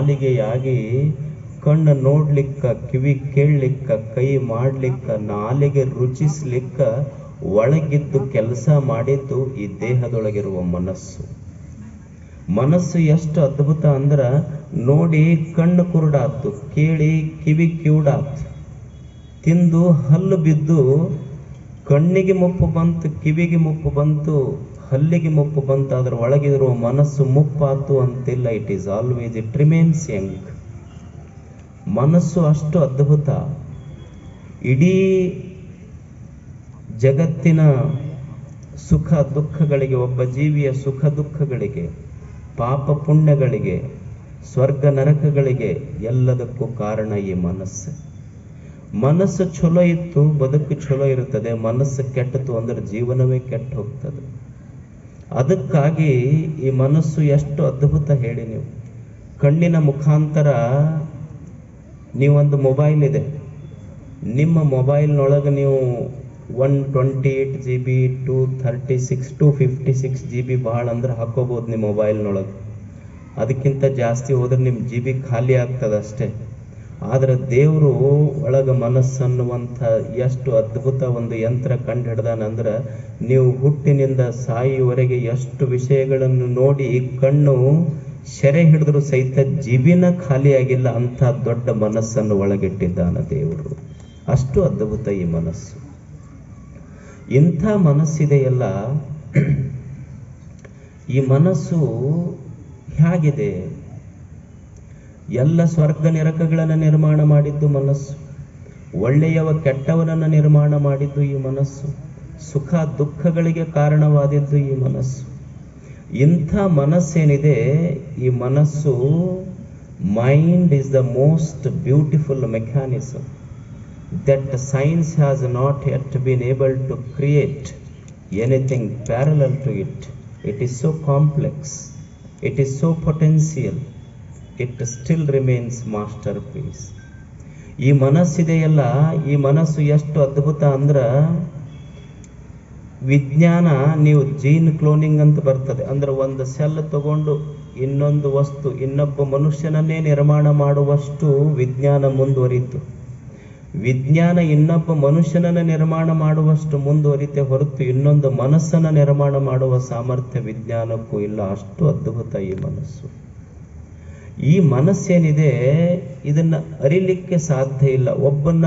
ನಾಲಿಗೆಯಾಗಿ ಕಣ್ಣು ನೋಡ್ಲಿಕ್ಕ, ಕಿವಿ ಕೇಳಲಿಕ್ಕ, ಕೈ ಮಾಡ್ಲಿಕ್ಕ, ನಾಲಿಗೆ ರುಚಿಸ್ಲಿಕ್ಕ ಒಳಗಿದ್ದು ಕೆಲಸ ಮಾಡಿದ್ದು ಈ ದೇಹದೊಳಗಿರುವ ಮನಸ್ಸು. ಮನಸ್ಸು ಎಷ್ಟು ಅದ್ಭುತ ಅಂದ್ರ, ನೋಡಿ ಕಣ್ಣು ಕುರುಡಾತು, ಕೇಳಿ ಕಿವಿ ಕಿವುಡಾತು, ತಿಂದು ಹಲ್ಲು ಬಿದ್ದು ಕಣ್ಣಿಗೆ ಮುಪ್ಪು ಬಂತು, ಕಿವಿಗೆ ಮುಪ್ಪು ಬಂತು, ಹಲ್ಲಿಗೆ ಮುಪ್ಪು ಬಂತು, ಅದರ ಒಳಗಿರುವ ಮನಸ್ಸು ಮುಪ್ಪಾತು ಅಂತಿಲ್ಲ. It remains Young. ಮನಸ್ಸು ಅಷ್ಟು ಅದ್ಭುತ. ಇಡೀ ಜಗತ್ತಿನ ಸುಖ ದುಃಖಗಳಿಗೆ, ಒಬ್ಬ ಜೀವಿಯ ಸುಖ ದುಃಖಗಳಿಗೆ, ಪಾಪ ಪುಣ್ಯಗಳಿಗೆ, ಸ್ವರ್ಗ ನರಕಗಳಿಗೆ ಎಲ್ಲದಕ್ಕೂ ಕಾರಣ ಈ ಮನಸ್ಸು. ಮನಸ್ಸು ಚಲೋ ಇತ್ತು ಬದುಕು ಚಲೋ ಇರುತ್ತದೆ, ಮನಸ್ಸು ಕೆಟ್ಟತು ಅಂದ್ರೆ ಜೀವನವೇ ಕೆಟ್ಟು ಹೋಗ್ತದೆ. ಅದಕ್ಕಾಗಿ ಈ ಮನಸ್ಸು ಎಷ್ಟು ಅದ್ಭುತ ಹೇಳಿ. ನೀವು ಕಣ್ಣಿನ ಮುಖಾಂತರ, ನೀವೊಂದು ಮೊಬೈಲ್ ಇದೆ, ನಿಮ್ಮ ಮೊಬೈಲ್ನೊಳಗೆ ನೀವು 128 GB, 236, 256 GB ಭಾಳ ಅಂದ್ರೆ ಹಾಕೋಬೋದು ನಿಮ್ಮ ಮೊಬೈಲ್ನೊಳಗೆ. ಅದಕ್ಕಿಂತ ಜಾಸ್ತಿ ಹೋದ್ರೆ ನಿಮ್ಮ GB ಖಾಲಿ ಆಗ್ತದೆ ಅಷ್ಟೇ. ಆದರೆ ದೇವರು ಒಳಗ ಮನಸ್ಸನ್ನುವಂಥ ಎಷ್ಟು ಅದ್ಭುತ ಒಂದು ಯಂತ್ರ ಕಂಡು ಹಿಡ್ದಾನಂದ್ರೆ, ನೀವು ಹುಟ್ಟಿನಿಂದ ಸಾಯುವವರೆಗೆ ಎಷ್ಟು ವಿಷಯಗಳನ್ನು ನೋಡಿ ಕಣ್ಣು ಸೆರೆ ಹಿಡಿದ್ರು ಸಹಿತ ಜೀಬಿನ ಖಾಲಿ ಆಗಿಲ್ಲ, ಅಂಥ ದೊಡ್ಡ ಮನಸ್ಸನ್ನು ಒಳಗಿಟ್ಟಿದ್ದಾನ ದೇವರು. ಅಷ್ಟು ಅದ್ಭುತ ಈ ಮನಸ್ಸು. ಇಂಥ ಮನಸ್ಸಿದೆಯಲ್ಲ, ಈ ಮನಸ್ಸು ಹೇಗಿದೆ? ಎಲ್ಲ ಸ್ವರ್ಗ ನರಕಗಳನ್ನು ನಿರ್ಮಾಣ ಮಾಡಿದ್ದು ಮನಸ್ಸು, ಒಳ್ಳೆಯವ ಕೆಟ್ಟವನನ್ನು ನಿರ್ಮಾಣ ಮಾಡಿದ್ದು ಈ ಮನಸ್ಸು, ಸುಖ ದುಃಖಗಳಿಗೆ ಕಾರಣವಾದಿದ್ದು ಈ ಮನಸ್ಸು. ಇಂಥ ಮನಸ್ಸೇನಿದೆ, ಈ ಮನಸ್ಸು, mind is the most beautiful mechanism that science has not yet been able to create anything parallel to it. It is so complex, it is so potential, it still remains masterpiece. ಈ ಮನಸ್ಸಿದೆಯಲ್ಲ, ಈ ಮನಸ್ಸು ಎಷ್ಟು ಅದ್ಭುತ ಅಂದ್ರ, ವಿಜ್ಞಾನ, ನೀವು gene cloning ಅಂತ ಬರ್ತದೆ, ಅಂದ್ರೆ ಒಂದು ಸೆಲ್ ತಗೊಂಡು ಇನ್ನೊಂದು ವಸ್ತು, ಇನ್ನೊಬ್ಬ ಮನುಷ್ಯನನ್ನೇ ನಿರ್ಮಾಣ ಮಾಡುವಷ್ಟು ವಿಜ್ಞಾನ ಮುಂದುವರಿತು. ವಿಜ್ಞಾನ ಇನ್ನೊಬ್ಬ ಮನುಷ್ಯನನ್ನು ನಿರ್ಮಾಣ ಮಾಡುವಷ್ಟು ಮುಂದುವರಿತೆ ಹೊರತು ಇನ್ನೊಂದು ಮನಸ್ಸನ್ನು ನಿರ್ಮಾಣ ಮಾಡುವ ಸಾಮರ್ಥ್ಯ ವಿಜ್ಞಾನಕ್ಕೂ ಇಲ್ಲ. ಅಷ್ಟು ಅದ್ಭುತ ಈ ಮನಸ್ಸು. ಈ ಮನಸ್ಸೇನಿದೆ, ಇದನ್ನ ಅರಿಲಿಕ್ಕೆ ಸಾಧ್ಯ ಇಲ್ಲ. ಒಬ್ಬನ್ನ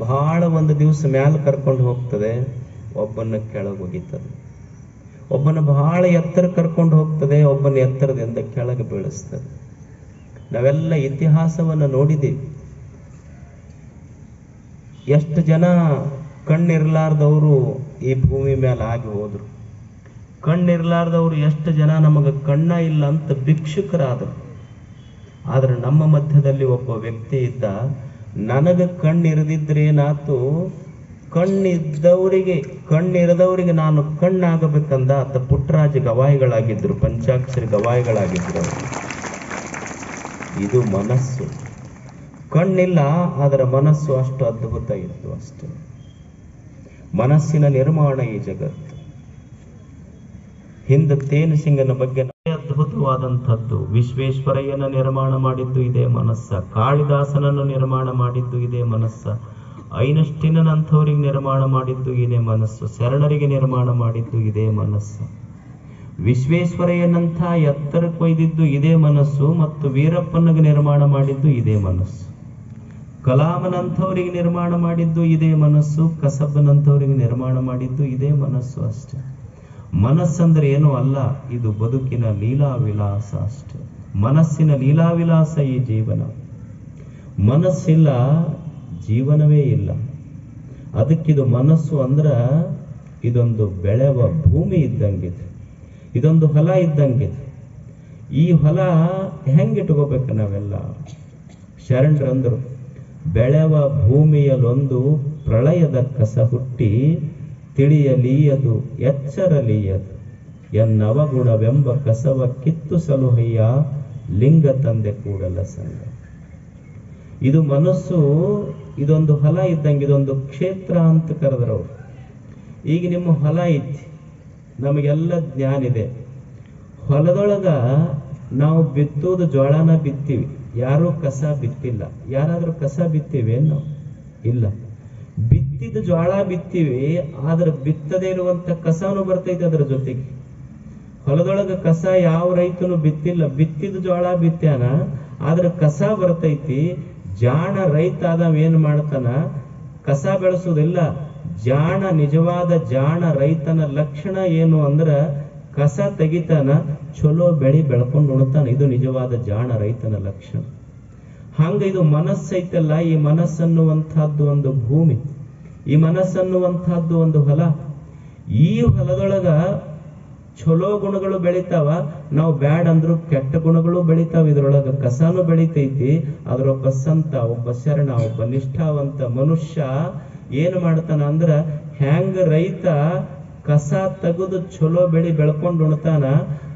ಬಹಳ ಒಂದು ದಿವಸ ಮ್ಯಾಲ ಕರ್ಕೊಂಡು ಹೋಗ್ತದೆ, ಒಬ್ಬನ ಕೆಳಗೆ ಒಗಿತದೆ. ಒಬ್ಬನ ಬಹಳ ಎತ್ತರ ಕರ್ಕೊಂಡು ಹೋಗ್ತದೆ, ಒಬ್ಬನ ಎತ್ತರದಿಂದ ಕೆಳಗೆ ಬೀಳಿಸ್ತದೆ. ನಾವೆಲ್ಲ ಇತಿಹಾಸವನ್ನು ನೋಡಿದ್ದೀವಿ. ಎಷ್ಟು ಜನ ಕಣ್ಣಿರ್ಲಾರ್ದವರು ಈ ಭೂಮಿ ಮೇಲೆ ಆಗಿ ಹೋದ್ರು. ಕಣ್ಣಿರ್ಲಾರ್ದವ್ರು ಎಷ್ಟು ಜನ ನಮಗೆ ಕಣ್ಣ ಇಲ್ಲ ಅಂತ ಭಿಕ್ಷುಕರಾದರು. ಆದ್ರೆ ನಮ್ಮ ಮಧ್ಯದಲ್ಲಿ ಒಬ್ಬ ವ್ಯಕ್ತಿ ಇದ್ದ, ನನಗೆ ಕಣ್ಣಿರದಿದ್ರೇನಾತು, ಕಣ್ಣಿರದವರಿಗೆ ನಾನು ಕಣ್ಣಾಗಬೇಕಂದ ಆತ ಪುಟ್ಟರಾಜ ಗವಾಯಿಗಳಾಗಿದ್ರು, ಪಂಚಾಕ್ಷರಿ ಗವಾಯಿಗಳಾಗಿದ್ರು. ಇದು ಮನಸ್ಸು. ಕಣ್ಣಿಲ್ಲ, ಅದರ ಮನಸ್ಸು ಅಷ್ಟು ಅದ್ಭುತ ಇತ್ತು ಅಷ್ಟೇ. ಮನಸ್ಸಿನ ನಿರ್ಮಾಣ ಈ ಜಗತ್ತು. ಹಿಂದೆ ತೇನಸಿಂಗನ ಬಗ್ಗೆ ಅದ್ಭುತವಾದಂಥದ್ದು. ವಿಶ್ವೇಶ್ವರಯ್ಯನ ನಿರ್ಮಾಣ ಮಾಡಿದ್ದು ಇದೇ ಮನಸ್ಸ, ಕಾಳಿದಾಸನನ್ನು ನಿರ್ಮಾಣ ಮಾಡಿದ್ದು ಇದೇ ಮನಸ್ಸ, ಐನ್ಸ್ಟೀನಂಥವರಿಗೆ ನಿರ್ಮಾಣ ಮಾಡಿದ್ದು ಇದೇ ಮನಸ್ಸು, ಶರಣರಿಗೆ ನಿರ್ಮಾಣ ಮಾಡಿದ್ದು ಇದೇ ಮನಸ್ಸು, ವಿಶ್ವೇಶ್ವರಯ್ಯನಂಥ ಎತ್ತರಕ್ಕೆ ಒಯ್ದಿದ್ದು ಇದೇ ಮನಸ್ಸು, ಮತ್ತು ವೀರಪ್ಪನಿಗೆ ನಿರ್ಮಾಣ ಮಾಡಿದ್ದು ಇದೇ ಮನಸ್ಸು, ಕಲಾಮನಂಥವರಿಗೆ ನಿರ್ಮಾಣ ಮಾಡಿದ್ದು ಇದೇ ಮನಸ್ಸು, ಕಸಬ್ಬನಂಥವರಿಗೆ ನಿರ್ಮಾಣ ಮಾಡಿದ್ದು ಇದೇ ಮನಸ್ಸು ಅಷ್ಟೆ. ಮನಸ್ಸಂದ್ರೆ ಏನೂ ಅಲ್ಲ, ಇದು ಬದುಕಿನ ಲೀಲಾವಿಲಾಸ ಅಷ್ಟೆ. ಮನಸ್ಸಿನ ಲೀಲಾವಿಲಾಸ ಈ ಜೀವನ. ಮನಸ್ಸಿಲ್ಲ, ಜೀವನವೇ ಇಲ್ಲ. ಅದಕ್ಕಿದು ಮನಸ್ಸು ಅಂದ್ರ ಇದೊಂದು ಬೆಳೆವ ಭೂಮಿ ಇದ್ದಂಗಿದೆ, ಇದೊಂದು ಹೊಲ ಇದ್ದಂಗಿದೆ. ಈ ಹೊಲ ಹೆಂಗಿಟ್ಕೋಬೇಕು ನಾವೆಲ್ಲ? ಶರಣರಂದರು, ಬೆಳೆವ ಭೂಮಿಯಲ್ಲೊಂದು ಪ್ರಳಯದ ಕಸ ಹುಟ್ಟಿ ತಿಳಿಯಲೀಯದು ಎಚ್ಚರಲೀಯದು, ಎನ್ನವಗುಣವೆಂಬ ಕಸವ ಕಿತ್ತು ಸಲುಹಯ್ಯ ಲಿಂಗ ತಂದೆ ಕೂಡಲ ಸಂಗ. ಇದು ಮನಸ್ಸು, ಇದೊಂದು ಹೊಲ ಇದ್ದಂಗೆ, ಇದೊಂದು ಕ್ಷೇತ್ರ ಅಂತ ಕರೆದ್ರವ್ರು. ಈಗ ನಿಮ್ಮ ಹೊಲ ಐತಿ, ನಮಗೆಲ್ಲ ಜ್ಞಾನ ಇದೆ. ಹೊಲದೊಳಗ ನಾವು ಬಿತ್ತೋದು ಜೋಳನ ಬಿತ್ತೀವಿ, ಯಾರೂ ಕಸ ಬಿತ್ತಿಲ್ಲ. ಯಾರಾದ್ರೂ ಕಸ ಬಿತ್ತೀವಿ ನಾವು? ಇಲ್ಲ. ಬಿತ್ತಿದ ಜೋಳ ಬಿತ್ತೀವಿ, ಆದ್ರೆ ಬಿತ್ತದೇ ಇರುವಂತ ಕಸನು ಬರ್ತೈತೆ ಅದರ ಜೊತೆಗೆ. ಹೊಲದೊಳಗ ಕಸ ಯಾವ ರೈತನು ಬಿತ್ತಿಲ್ಲ, ಬಿತ್ತಿದ ಜೋಳ ಬಿತ್ಯಾನ, ಆದ್ರೆ ಕಸ ಬರ್ತೈತಿ. ಜಾಣ ರೈತ ಆದವ ಏನ್ ಮಾಡ್ತಾನ? ಕಸ ಬೆಳೆಸೋದಿಲ್ಲ. ಜಾಣ, ನಿಜವಾದ ಜಾಣ ರೈತನ ಲಕ್ಷಣ ಏನು ಅಂದ್ರ ಕಸ ತೆಗಿತಾನ, ಚಲೋ ಬೆಳಿ ಬೆಳ್ಕೊಂಡು ಉಣ್ತಾನ. ಇದು ನಿಜವಾದ ಜಾಣ ರೈತನ ಲಕ್ಷಣ. ಹಂಗ ಇದು ಮನಸ್ಸೈತಲ್ಲ, ಈ ಮನಸ್ಸನ್ನುವಂತಹದ್ದು ಒಂದು ಭೂಮಿ, ಈ ಮನಸ್ಸನ್ನುವಂತಹದ್ದು ಒಂದು ಹೊಲ. ಈ ಹೊಲದೊಳಗ ಚಲೋ ಗುಣಗಳು ಬೆಳಿತಾವ, ನಾವು ಬ್ಯಾಡ್ ಅಂದ್ರು ಕೆಟ್ಟ ಗುಣಗಳು ಬೆಳಿತಾವ. ಇದ್ರೊಳಗ ಕಸನು ಬೆಳಿತೈತಿ. ಅದ್ರೊಬ್ಬ ಸಂತ, ಒಬ್ಬ ಶರಣ, ಒಬ್ಬ ನಿಷ್ಠಾವಂತ ಮನುಷ್ಯ ಏನ್ ಮಾಡ್ತಾನ ಅಂದ್ರ, ಹ್ಯಾಂಗ ರೈತ ಕಸ ತೆಗೆದು ಚಲೋ ಬೆಳಿ ಬೆಳ್ಕೊಂಡು ಉಣ್ತಾನ,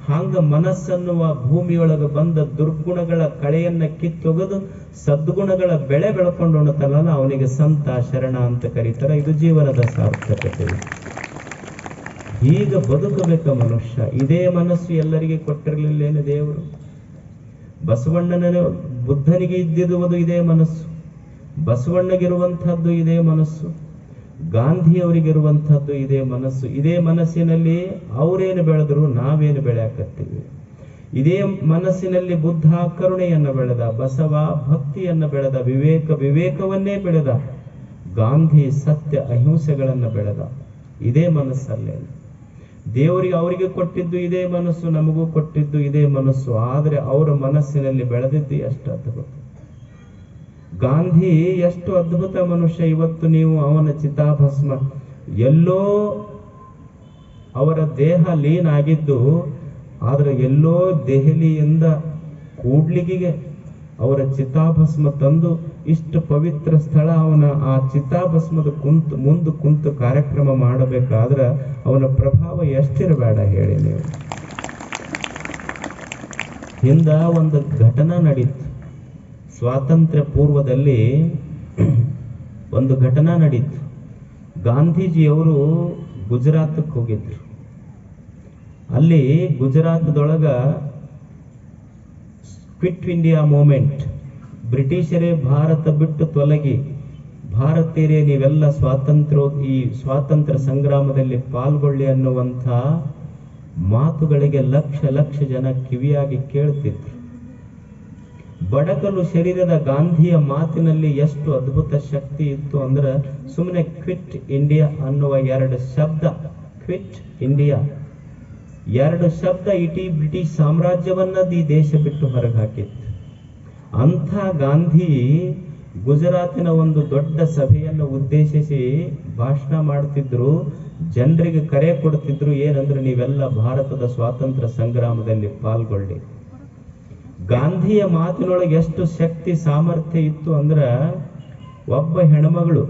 ಹಂಗ ಮನಸ್ಸನ್ನುವ ಭೂಮಿಯೊಳಗ ಬಂದ ದುರ್ಗುಣಗಳ ಕಳೆಯನ್ನ ಕಿತ್ತೊಗೆದು ಸದ್ಗುಣಗಳ ಬೆಳೆ ಬೆಳ್ಕೊಂಡು ಉಣ್ತಾನಲ್ಲ, ಅವನಿಗೆ ಸಂತ, ಶರಣ ಅಂತ ಕರೀತಾರ. ಇದು ಜೀವನದ ಸಾರ್ಥಕತೆ. ಈಗ ಬದುಕಬೇಕ ಮನುಷ್ಯ. ಇದೇ ಮನಸ್ಸು ಎಲ್ಲರಿಗೆ ಕೊಟ್ಟಿರ್ಲಿಲ್ಲೇನು ದೇವರು? ಬಸವಣ್ಣನ, ಬುದ್ಧನಿಗೆ ಇದ್ದಿರುವುದು ಇದೇ ಮನಸ್ಸು, ಬಸವಣ್ಣಗಿರುವಂತಹದ್ದು ಇದೇ ಮನಸ್ಸು, ಗಾಂಧಿಯವರಿಗಿರುವಂತಹದ್ದು ಇದೇ ಮನಸ್ಸು. ಇದೇ ಮನಸ್ಸಿನಲ್ಲಿ ಅವರೇನು ಬೆಳೆದ್ರು, ನಾವೇನು ಬೆಳೆಯಾಕತ್ತೀವಿ. ಇದೇ ಮನಸ್ಸಿನಲ್ಲಿ ಬುದ್ಧ ಕರುಣೆಯನ್ನ ಬೆಳೆದ, ಬಸವ ಭಕ್ತಿಯನ್ನ ಬೆಳೆದ, ವಿವೇಕವನ್ನೇ ಬೆಳೆದ, ಗಾಂಧಿ ಸತ್ಯ ಅಹಿಂಸೆಗಳನ್ನ ಬೆಳೆದ. ಇದೇ ಮನಸ್ಸಲ್ಲೇ ದೇವರಿಗೆ ಅವರಿಗೆ ಕೊಟ್ಟಿದ್ದು ಇದೇ ಮನಸ್ಸು, ನಮಗೂ ಕೊಟ್ಟಿದ್ದು ಇದೇ ಮನಸ್ಸು. ಆದ್ರೆ ಅವರ ಮನಸ್ಸಿನಲ್ಲಿ ಬೆಳೆದಿದ್ದು ಎಷ್ಟು ಅದ್ಭುತ. ಗಾಂಧಿ ಎಷ್ಟು ಅದ್ಭುತ ಮನುಷ್ಯ. ಇವತ್ತು ನೀವು ಅವನ ಚಿತಾಭಸ್ಮ, ಎಲ್ಲೋ ಅವರ ದೇಹ ಲೀನ್ ಆಗಿದ್ದು, ಆದ್ರೆ ಎಲ್ಲೋ ದೆಹಲಿಯಿಂದ ಕೂಡ್ಲಿಗಿಗೆ ಅವರ ಚಿತಾಭಸ್ಮ ತಂದು ಇಷ್ಟು ಪವಿತ್ರ ಸ್ಥಳ, ಅವನ ಆ ಚಿತಾಭಸ್ಮದ ಮುಂದೆ ಕುಂತು ಕಾರ್ಯಕ್ರಮ ಮಾಡಬೇಕಾದ್ರ ಅವನ ಪ್ರಭಾವ ಎಷ್ಟಿರಬೇಡ ಹೇಳಿ ನೀವು. ಹಿಂದ ಒಂದು ಘಟನಾ ನಡೀತು. ಸ್ವಾತಂತ್ರ್ಯ ಪೂರ್ವದಲ್ಲಿ ಒಂದು ಘಟನಾ ನಡೀತು. ಗಾಂಧೀಜಿಯವರು ಗುಜರಾತಕ್ಕೆ ಹೋಗಿದ್ರು. ಅಲ್ಲಿ ಗುಜರಾತದೊಳಗ ಕ್ವಿಟ್ ಇಂಡಿಯಾ ಮೂವ್ಮೆಂಟ್, ಬ್ರಿಟಿಷರೇ ಭಾರತ ಬಿಟ್ಟು ತೊಲಗಿ, ಭಾರತೀಯರೇ ನೀವೆಲ್ಲ ಈ ಸ್ವಾತಂತ್ರ್ಯ ಸಂಗ್ರಾಮದಲ್ಲಿ ಪಾಲ್ಗೊಳ್ಳಿ ಅನ್ನುವಂಥ ಮಾತುಗಳಿಗೆ ಲಕ್ಷ ಜನ ಕಿವಿಯಾಗಿ ಕೇಳ್ತಿದ್ರು. ಬಡಕಲು ಶರೀರದ ಗಾಂಧಿಯ ಮಾತಿನಲ್ಲಿ ಎಷ್ಟು ಅದ್ಭುತ ಶಕ್ತಿ ಇತ್ತು ಅಂದ್ರೆ, ಸುಮ್ಮನೆ ಕ್ವಿಟ್ ಇಂಡಿಯಾ ಅನ್ನುವ ಎರಡು ಶಬ್ದ, ಕ್ವಿಟ್ ಇಂಡಿಯಾ ಎರಡು ಶಬ್ದ ಇಡೀ ಬ್ರಿಟಿಷ್ ಸಾಮ್ರಾಜ್ಯವನ್ನ ಈ ದೇಶ ಬಿಟ್ಟು ಹೊರಗೆ ಹಾಕಿತ್ತು. ಅಂಥ ಗಾಂಧಿ ಗುಜರಾತಿನ ಒಂದು ದೊಡ್ಡ ಸಭೆಯನ್ನು ಉದ್ದೇಶಿಸಿ ಭಾಷಣ ಮಾಡ್ತಿದ್ರು, ಜನರಿಗೆ ಕರೆ ಕೊಡ್ತಿದ್ರು. ಏನಂದ್ರೆ, ನೀವೆಲ್ಲ ಭಾರತದ ಸ್ವಾತಂತ್ರ್ಯ ಸಂಗ್ರಾಮದಲ್ಲಿ ಪಾಲ್ಗೊಳ್ಳಿ. ಗಾಂಧಿಯ ಮಾತಿನೊಳಗೆ ಎಷ್ಟು ಶಕ್ತಿ ಸಾಮರ್ಥ್ಯ ಇತ್ತು ಅಂದ್ರ, ಒಬ್ಬ ಹೆಣ್ಮಗಳು,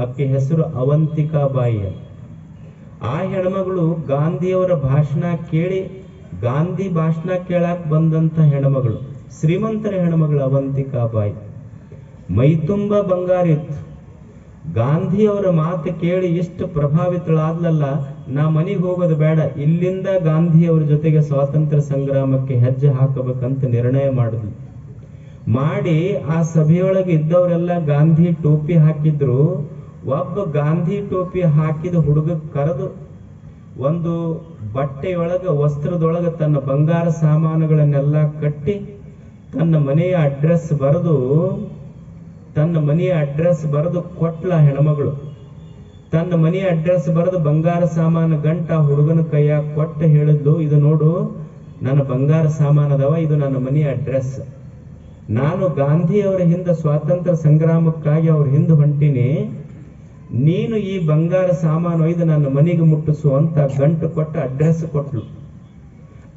ಆಕೆ ಹೆಸರು ಅವಂತಿಕಾಬಾಯಿ. ಆ ಹೆಣ್ಮಗಳು ಗಾಂಧಿಯವರ ಭಾಷಣ ಕೇಳಿ, ಗಾಂಧಿ ಭಾಷಣ ಕೇಳಾಕ್ ಬಂದಂತ ಹೆಣ್ಮಗಳು, ಶ್ರೀಮಂತರ ಹೆಣ್ಮಗಳು ಅವಂತಿಕಾಬಾಯಿ. ಮೈತುಂಬ ಬಂಗಾರ ಇತ್ತು. ಗಾಂಧಿಯವರ ಮಾತು ಕೇಳಿ ಇಷ್ಟು ಪ್ರಭಾವಿತಳಾದ್ಲಲ್ಲ, ನಾ ಮನೆಗೆ ಹೋಗೋದು ಬೇಡ, ಇಲ್ಲಿಂದ ಗಾಂಧಿಯವರ ಜೊತೆಗೆ ಸ್ವಾತಂತ್ರ್ಯ ಸಂಗ್ರಾಮಕ್ಕೆ ಹೆಜ್ಜೆ ಹಾಕಬೇಕಂತ ನಿರ್ಣಯ ಮಾಡಿದ್ಲು. ಮಾಡಿ ಆ ಸಭೆಯೊಳಗೆ ಇದ್ದವರೆಲ್ಲ ಗಾಂಧಿ ಟೋಪಿ ಹಾಕಿದ್ರು. ಒಬ್ಬ ಗಾಂಧಿ ಟೋಪಿ ಹಾಕಿದ ಹುಡುಗ ಕರೆದು ಒಂದು ಬಟ್ಟೆಯೊಳಗ, ವಸ್ತ್ರದೊಳಗ ತನ್ನ ಬಂಗಾರ ಸಾಮಾನುಗಳನ್ನೆಲ್ಲ ಕಟ್ಟಿ, ತನ್ನ ಮನೆಯ ಅಡ್ರೆಸ್ ಬರೆದು ಕೊಟ್ಲ ಹೆಣ್ಮಗಳು. ತನ್ನ ಮನೆಯ ಅಡ್ರೆಸ್ ಬರೆದು ಬಂಗಾರ ಸಾಮಾನು ಗಂಟ ಹುಡುಗನ ಕೈಯಾಗ ಕೊಟ್ಟು ಹೇಳಿದ್ಲು, ಇದು ನೋಡು ನನ್ನ ಬಂಗಾರ ಸಾಮಾನದವ, ಇದು ನನ್ನ ಮನೆಯ ಅಡ್ರೆಸ್. ನಾನು ಗಾಂಧಿಯವರ ಹಿಂದೆ ಸ್ವಾತಂತ್ರ್ಯ ಸಂಗ್ರಾಮಕ್ಕಾಗಿ ಅವ್ರ ಹಿಂದೆ ಹೊಂಟೀನಿ, ನೀನು ಈ ಬಂಗಾರ ಸಾಮಾನು ಒಯ್ದು ನನ್ನ ಮನೆಗೆ ಮುಟ್ಟಿಸು ಅಂತ ಗಂಟು ಕೊಟ್ಟು ಅಡ್ರೆಸ್ ಕೊಟ್ಲು.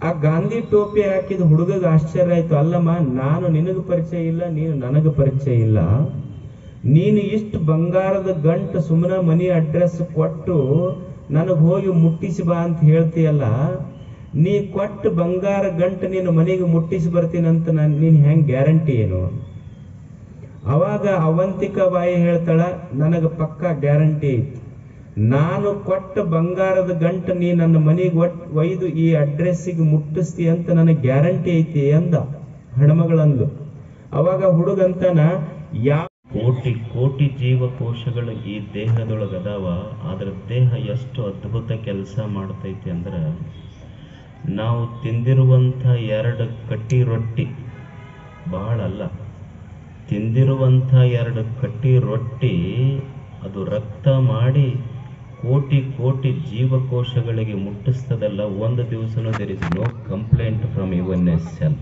ಆ ಗಾಂಧಿ ಟೋಪಿ ಹಾಕಿದ ಹುಡುಗಗೆ ಆಶ್ಚರ್ಯ ಆಯ್ತು. ಅಲ್ಲಮ್ಮ, ನಾನು ನಿನಗೆ ಪರಿಚಯ ಇಲ್ಲ, ನೀನು ನನಗೆ ಪರಿಚಯ ಇಲ್ಲ, ನೀನು ಇಷ್ಟು ಬಂಗಾರದ ಗಂಟು ಸುಮ್ಮನೆ ಮನೆ ಅಡ್ರೆಸ್ ಕೊಟ್ಟು ನನಗೆ ಹೋಗಿ ಮುಟ್ಟಿಸಿ ಬಾ ಅಂತ ಹೇಳ್ತೀಯಲ್ಲ, ನೀ ಕೊಟ್ಟು ಬಂಗಾರ ಗಂಟು ನೀನು ಮನೆಗೆ ಮುಟ್ಟಿಸಿ ಬರ್ತೀನಂತ ನೀನು ಹೆಂಗ್ ಗ್ಯಾರಂಟಿ ಏನು? ಅವಾಗ ಅವಂತಿಕಾಬಾಯಿ ಹೇಳ್ತಾಳ, ನನಗೆ ಪಕ್ಕಾ ಗ್ಯಾರಂಟಿ ಐತಿ, ನಾನು ಕೊಟ್ಟ ಬಂಗಾರದ ಗಂಟು ನೀ ನನ್ನ ಮನೆಗೆ ಒಯ್ದು ಈ ಅಡ್ರೆಸ್ಸಿಗೆ ಮುಟ್ಟಿಸ್ತಿ ಅಂತ ನನಗೆ ಗ್ಯಾರಂಟಿ ಐತಿ ಅಂದ ಹೆಣ್ಮಗಳಂದು. ಅವಾಗ ಹುಡುಗಂತನ ಕೋಟಿ ಕೋಟಿ ಜೀವಕೋಶಗಳು ಈ ದೇಹದೊಳಗದಾವ. ಆದ್ರ ದೇಹ ಎಷ್ಟು ಅದ್ಭುತ ಕೆಲಸ ಮಾಡ್ತೈತಿ ಅಂದ್ರೆ, ನಾವು ತಿಂದಿರುವಂಥ 2 ಕಟ್ಟಿ ರೊಟ್ಟಿ ಬಹಳ ಅಲ್ಲ, ತಿಂದಿರುವಂಥ 2 ಕಟ್ಟಿ ರೊಟ್ಟಿ ಅದು ರಕ್ತ ಮಾಡಿ ಕೋಟಿ ಕೋಟಿ ಜೀವಕೋಶಗಳಿಗೆ ಮುಟ್ಟಿಸ್ತದಲ್ಲ. ಒಂದು ದಿವಸನೂ there is no complaint from even a cell.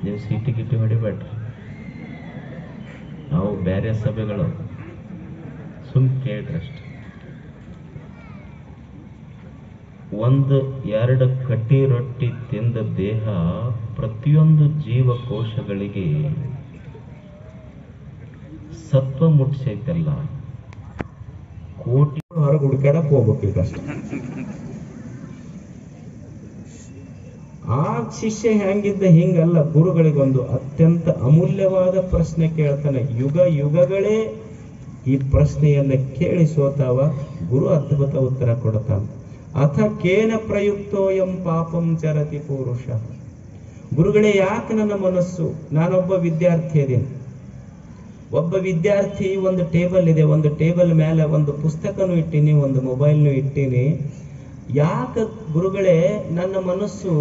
ನೀವು ಸೀಟಿ ಗಿಟಿ ಹೊಡಿಬೇಡ್ರಿ, ಅವು ಬೇರೆ ಸಭೆಗಳು, ಸುಮ್ ಕೇಳ್ರಷ್ಟೆ. 1-2 ಕಟ್ಟಿ ರೊಟ್ಟಿ ತಿಂದ ದೇಹ ಪ್ರತಿಯೊಂದು ಜೀವಕೋಶಗಳಿಗೆ ಸತ್ವ ಮುಟ್ಸೈತಲ್ಲ. ಕೋಟಿ ಹೊರಗೆ ಹುಡುಕಾಡಕ್ ಹೋಗ್ಬೇಕು ಈಗಷ್ಟೆ. ಆ ಶಿಷ್ಯ ಹೆಂಗಿದ್ದ ಹಿಂಗಲ್ಲ. ಗುರುಗಳಿಗೊಂದು ಅತ್ಯಂತ ಅಮೂಲ್ಯವಾದ ಪ್ರಶ್ನೆ ಕೇಳ್ತಾನೆ. ಯುಗಗಳೇ ಈ ಪ್ರಶ್ನೆಯನ್ನ ಕೇಳಿ ಸೋತಾವ. ಗುರು ಅದ್ಭುತ ಉತ್ತರ ಕೊಡ್ತಾನೆ. ಅಥ ಕೇನ ಪ್ರಯುಕ್ತೋಯಂ ಪಾಪಂ ಚರತಿ ಪುರುಷ. ಗುರುಗಳೇ, ಯಾಕೆ ನನ್ನ ಮನಸ್ಸು, ನಾನೊಬ್ಬ ವಿದ್ಯಾರ್ಥಿ ಇದೀನಿ. ಒಬ್ಬ ವಿದ್ಯಾರ್ಥಿ, ಒಂದು ಟೇಬಲ್ ಇದೆ, ಒಂದು ಟೇಬಲ್ ಮೇಲೆ ಒಂದು ಪುಸ್ತಕನೂ ಇಟ್ಟೀನಿ, ಒಂದು ಮೊಬೈಲ್ನು ಇಟ್ಟೀನಿ. ಯಾಕೆ ಗುರುಗಳೇ ನನ್ನ ಮನಸ್ಸು,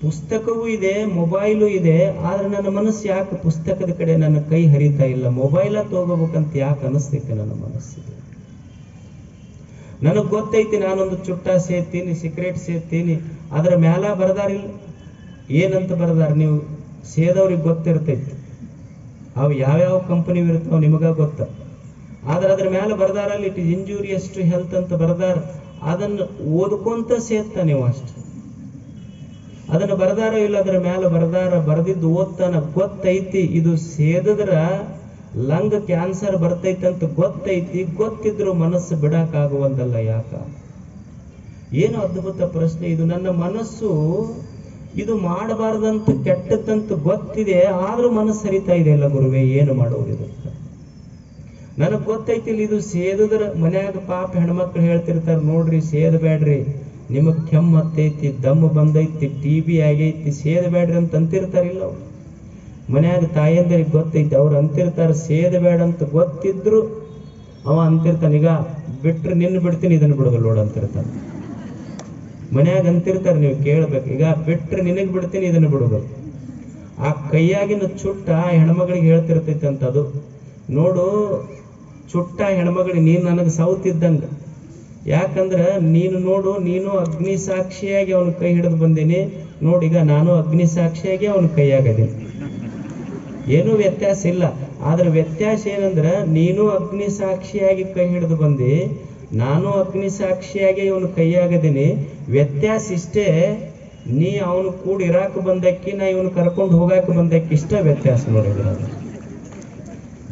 ಪುಸ್ತಕವೂ ಇದೆ, ಮೊಬೈಲು ಇದೆ, ಆದ್ರೆ ನನ್ನ ಮನಸ್ಸು ಯಾಕೆ ಪುಸ್ತಕದ ಕಡೆ ನನ್ನ ಕೈ ಹರಿತಾ ಇಲ್ಲ? ಮೊಬೈಲ ತಗೋಬೇಕಂತ ಯಾಕೆ ಅನಿಸ್ತೈತೆ ನನ್ನ ಮನಸ್ಸಿಗೆ? ನನಗೆ ಗೊತ್ತೈತಿ ನಾನೊಂದು ಚುಟ್ಟ ಸೇರ್ತೀನಿ, ಸಿಗರೇಟ್ ಸೇರ್ತೀನಿ, ಅದರ ಮ್ಯಾಲ ಬರದಾರಿಲ್ಲ. ಏನಂತ ಬರದಾರ? ನೀವು ಸೇದವ್ರಿಗೆ ಗೊತ್ತಿರ್ತೈತಿ, ಅವು ಯಾವ್ಯಾವ ಕಂಪನಿ ಇರ್ತಾವ ನಿಮಗ ಗೊತ್ತ. ಆದ್ರೆ ಅದ್ರ ಮ್ಯಾಲ ಬರ್ದಾರಲ್ಲಿ it is injurious to health ಅಂತ ಬರ್ದಾರ. ಅದನ್ನು ಓದ್ಕೊಂತ ಸೇರ್ತ ನೀವು ಅಷ್ಟು. ಅದನ್ನು ಬರ್ದಾರೋ ಇಲ್ಲ, ಅದ್ರ ಮ್ಯಾಲ ಬರ್ದಿದ್ದು ಓದ್ತಾನ. ಗೊತ್ತೈತಿ ಇದು ಸೇದಿದ್ರ ಲಂಗ್ ಕ್ಯಾನ್ಸರ್ ಬರ್ತೈತಿ ಅಂತ ಗೊತ್ತೈತಿ. ಗೊತ್ತಿದ್ರು ಮನಸ್ಸು ಬಿಡಕ್ಕಾಗುವಂತಲ್ಲ. ಯಾಕ? ಏನು ಅದ್ಭುತ ಪ್ರಶ್ನೆ ಇದು. ನನ್ನ ಮನಸ್ಸು ಇದು ಮಾಡಬಾರ್ದಂತ, ಕೆಟ್ಟದಂತ ಗೊತ್ತಿದೆ, ಆದ್ರೂ ಮನಸ್ಸು ಹರಿತಾ ಇದೆ ಅಲ್ಲ ಗುರುವೇ, ಏನು ಮಾಡುವುದು ಇದಕ್ಕೆ? ನನಗ್ ಗೊತ್ತೈತಿ ಇದು ಸೇದಿದ್ರ ಮನ್ಯಾಗ ಪಾಪ ಹೆಣ್ಮಕ್ಳು ಹೇಳ್ತಿರ್ತಾರ, ನೋಡ್ರಿ ಸೇದಬೇಡ್ರಿ, ನಿಮಗ್ ಕೆಮ್ಮ ಹತ್ತೈತಿ, ದಮ್ಮು ಬಂದೈತಿ, TB ಆಗೈತಿ, ಸೇದಬೇಡ್ರಿ ಅಂತ ಅಂತಿರ್ತಾರಿಲ್ಲ. ಅವ್ರು ಮನ್ಯಾಗ ತಾಯಂದರಿಗೆ ಗೊತ್ತೈತಿ, ಅವ್ರು ಅಂತಿರ್ತಾರ ಸೇದಬೇಡ ಅಂತ ಗೊತ್ತಿದ್ರು ಅವ ಅಂತಿರ್ತಾನ, ಈಗ ಬಿಟ್ರೆ ನಿನ್ನ ಬಿಡ್ತೀನಿ, ಇದನ್ನ ಬಿಡೋದಿಲ್ಲ ನೋಡು ಅಂತಿರ್ತಾನ. ಮನ್ಯಾಗ ಅಂತಿರ್ತಾರ, ನೀವು ಕೇಳ್ಬೇಕು, ಈಗ ಬಿಟ್ರೆ ನಿನಗ್ ಬಿಡ್ತೀನಿ, ಇದನ್ನ ಬಿಡೋದಿಲ್ಲ. ಆ ಕೈಯಾಗಿನ ಚುಟ್ಟ ಹೆಣ್ಮಗಳಿಗೆ ಹೇಳ್ತಿರ್ತೈತಿ ಅಂತ. ಅದು ನೋಡು, ಚುಟ್ಟ ಹೆಣ್ಮಗಳಿಗೆ ನೀನು ನನಗೆ ಸೌತಿದ್ದಂಗ. ಯಾಕಂದ್ರ ನೀನು ನೋಡು, ನೀನು ಅಗ್ನಿ ಸಾಕ್ಷಿಯಾಗಿ ಅವನ ಕೈ ಹಿಡಿದು ಬಂದೀನಿ, ನೋಡೀಗ ನಾನು ಅಗ್ನಿ ಸಾಕ್ಷಿಯಾಗಿ ಅವನ ಕೈಯಾಗದೀನಿ. ಏನೂ ವ್ಯತ್ಯಾಸ ಇಲ್ಲ. ಆದ್ರೆ ವ್ಯತ್ಯಾಸ ಏನಂದ್ರ, ನೀನು ಅಗ್ನಿ ಸಾಕ್ಷಿಯಾಗಿ ಕೈ ಹಿಡಿದು ಬಂದಿ, ನಾನು ಅಗ್ನಿ ಸಾಕ್ಷಿಯಾಗಿ ಇವನು ಕೈಯಾಗದೀನಿ. ವ್ಯತ್ಯಾಸ ಇಷ್ಟೇ, ನೀ ಅವನು ಕೂಡ ಇರಾಕ ಬಂದಕ್ಕಿ, ನಾ ಇವನು ಕರ್ಕೊಂಡು ಹೋಗಾಕ ಬಂದಕ್ಕಿ, ಇಷ್ಟ ವ್ಯತ್ಯಾಸ ನೋಡಿದ್ರ.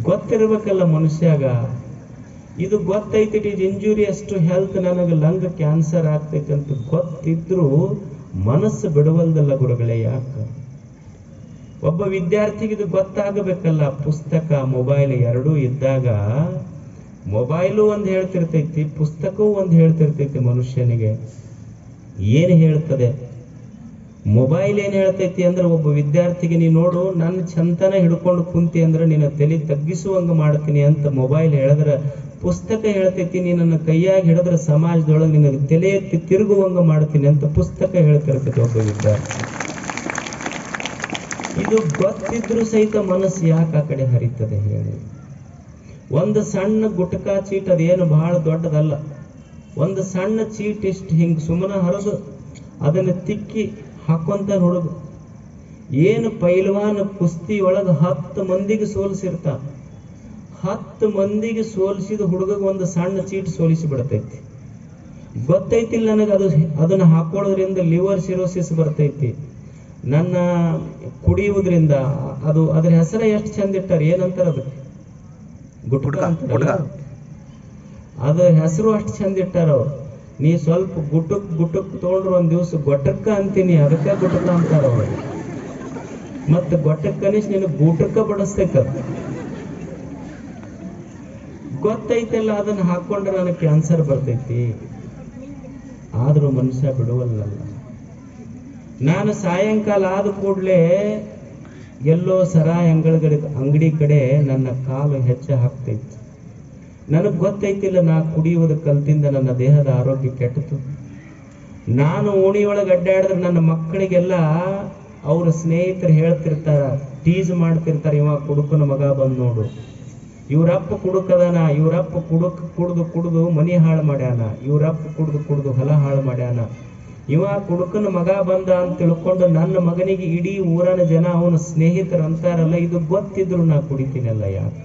ಗೊತ್ತಿರ್ಬೇಕಲ್ಲ ಮನುಷ್ಯಾಗ. ಇದು ಗೊತ್ತೈತಿ, it is injurious to health, ನನಗೆ ಲಂಗ್ ಕ್ಯಾನ್ಸರ್ ಆಗ್ತೈತಿ ಅಂತ ಗೊತ್ತಿದ್ರು ಮನಸ್ಸು ಬಿಡುವಲ್ದಲ್ಲ ಗುರುಗಳೇ. ಯಾಕ? ಒಬ್ಬ ವಿದ್ಯಾರ್ಥಿಗೆ ಇದು ಗೊತ್ತಾಗಬೇಕಲ್ಲ. ಪುಸ್ತಕ ಮೊಬೈಲ್ ಎರಡೂ ಇದ್ದಾಗ, ಮೊಬೈಲು ಒಂದು ಹೇಳ್ತಿರ್ತೈತಿ, ಪುಸ್ತಕವೂ ಒಂದು ಹೇಳ್ತಿರ್ತೈತಿ. ಮನುಷ್ಯನಿಗೆ ಏನು ಹೇಳ್ತದೆ ಮೊಬೈಲ್? ಏನು ಹೇಳ್ತೈತಿ ಅಂದ್ರೆ, ಒಬ್ಬ ವಿದ್ಯಾರ್ಥಿಗೆ ನೀ ನೋಡು, ನನ್ನ ಚಂತನ ಹಿಡ್ಕೊಂಡು ಕುಂತಿ ಅಂದ್ರೆ ನಿನ್ನ ತಲೆ ತಗ್ಗಿಸುವಂಗ ಮಾಡ್ತೀನಿ ಅಂತ ಮೊಬೈಲ್ ಹೇಳಿದ್ರೆ, ಪುಸ್ತಕ ಹೇಳ್ತೈತಿ ನೀ ನನ್ನ ಕೈಯಾಗಿ ಹಿಡಿದ್ರೆ ಸಮಾಜದೊಳಗೆ ನಿನಗೆ ತಲೆ ಎತ್ತಿ ತಿರುಗುವಂಗ ಮಾಡ್ತೀನಿ ಅಂತ ಪುಸ್ತಕ ಹೇಳ್ತಿರ್ತೈತಿ ಒಬ್ಬ ವಿದ್ಯಾರ್ಥಿ. ಇದು ಗೊತ್ತಿದ್ರು ಸಹಿತ ಮನಸ್ಸು ಯಾಕೆ ಆ ಕಡೆ ಹರಿತದೆ ಹೇಳಿ? ಒಂದು ಸಣ್ಣ ಗುಟ್ಕಾ ಚೀಟ್, ಅದೇನು ಬಹಳ ದೊಡ್ಡದಲ್ಲ, ಒಂದು ಸಣ್ಣ ಚೀಟ್ ಇಷ್ಟು ಹಿಂಗೆ ಸುಮ್ಮನೆ ಹರಿದು ಅದನ್ನು ತಿಕ್ಕಿ ಹಾಕೊಂತ ಹುಡುಗ. ಏನು ಪೈಲ್ವಾನ್ ಕುಸ್ತಿ ಒಳಗೆ 10 ಮಂದಿಗೆ ಸೋಲಿಸಿರ್ತಾನ. 10 ಮಂದಿಗೆ ಸೋಲಿಸಿದ ಹುಡುಗಗೆ ಒಂದು ಸಣ್ಣ ಚೀಟ್ ಸೋಲಿಸಿ ಬಿಡ್ತೈತಿ. ಗೊತ್ತೈತಿಲ್ಲ ನನಗೆ, ಅದನ್ನು ಹಾಕೊಳ್ಳೋದ್ರಿಂದ ಲಿವರ್ ಸಿರೋಸಿಸ್ ಬರ್ತೈತಿ, ನನ್ನ ಕುಡಿಯುವುದರಿಂದ. ಅದ್ರ ಹೆಸರೇ ಎಷ್ಟು ಚಂದ ಇಟ್ಟಾರ, ಏನಂತಾರ ಅದಕ್ಕೆ? ಗುಟ್ಕಾ ಅಂತಾರಲ್ಲ. ಅದ್ರ ಹೆಸರು ಅಷ್ಟು ಚಂದ ಇಟ್ಟಾರ ಅವ್ರು. ನೀ ಸ್ವಲ್ಪ ಗುಟುಕ್ ತಗೊಂಡ್ರು ಒಂದ್ ದಿವ್ಸ ಗೊಟ್ಟಕ್ಕ ಅಂತೀನಿ, ಅದಕ್ಕೆ ಗುಟಕ ಅಂತಾರ ಅವ್ರು. ಮತ್ತೆ ಗೊಟ್ಟಕ್ಕೆ ಕನಿಷ್ಠ ನಿನ್ನ ಗೂಟಕ್ಕ ಬಡಿಸ್ತೈತ. ಗೊತ್ತೈತಲ್ಲ ಅದನ್ನ ಹಾಕೊಂಡ್ರೆ ನನಗೆ ಕ್ಯಾನ್ಸರ್ ಬರ್ತೈತಿ. ಆದ್ರೂ ಮನುಷ್ಯ ಬಿಡುವಲ್ಲಲ್ಲ. ನಾನು ಸಾಯಂಕಾಲ ಆದ ಕೂಡಲೇ ಎಲ್ಲೋ ಸರಾಯಿ ಅಂಗಡಿ ಕಡೆ ನನ್ನ ಕಾಲು ಹೆಜ್ಜೆ ಹಾಕ್ತೈತಿ. ನನಗೆ ಗೊತ್ತೈತಿಲ್ಲ ನಾ ಕುಡಿಯುವುದು ಕಲ್ತಿಂದ ನನ್ನ ದೇಹದ ಆರೋಗ್ಯ ಕೆಟ್ಟಿತು. ನಾನು ಓಣಿಯೊಳಗೆ ಅಡ್ಡಾಡಿದ್ರೆ ನನ್ನ ಮಕ್ಕಳಿಗೆಲ್ಲ ಅವ್ರ ಸ್ನೇಹಿತರು ಹೇಳ್ತಿರ್ತಾರ, ಟೀಸ್ ಮಾಡ್ತಿರ್ತಾರೆ, ಇವ ಕುಡುಕನ ಮಗ ಬಂದ್ ನೋಡು, ಇವ್ರಪ್ಪ ಕುಡುಕದಾನ, ಇವ್ರಪ್ಪ ಕುಡ್ದು ಮನಿ ಹಾಳು ಮಾಡ್ಯಾನ, ಇವ್ರಪ್ಪ ಕುಡ್ದು ಹೊಲ ಹಾಳು ಮಾಡ್ಯಾನ, ಇವ ಕುಡುಕನ ಮಗ ಬಂದ ಅಂತ ತಿಳ್ಕೊಂಡು ನನ್ನ ಮಗನಿಗೆ ಇಡೀ ಊರನ ಜನ ಅವನ ಸ್ನೇಹಿತರು ಅಂತಾರಲ್ಲ. ಇದು ಗೊತ್ತಿದ್ರು ನಾ ಕುಡಿತೀನಲ್ಲ. ಯಾಕ?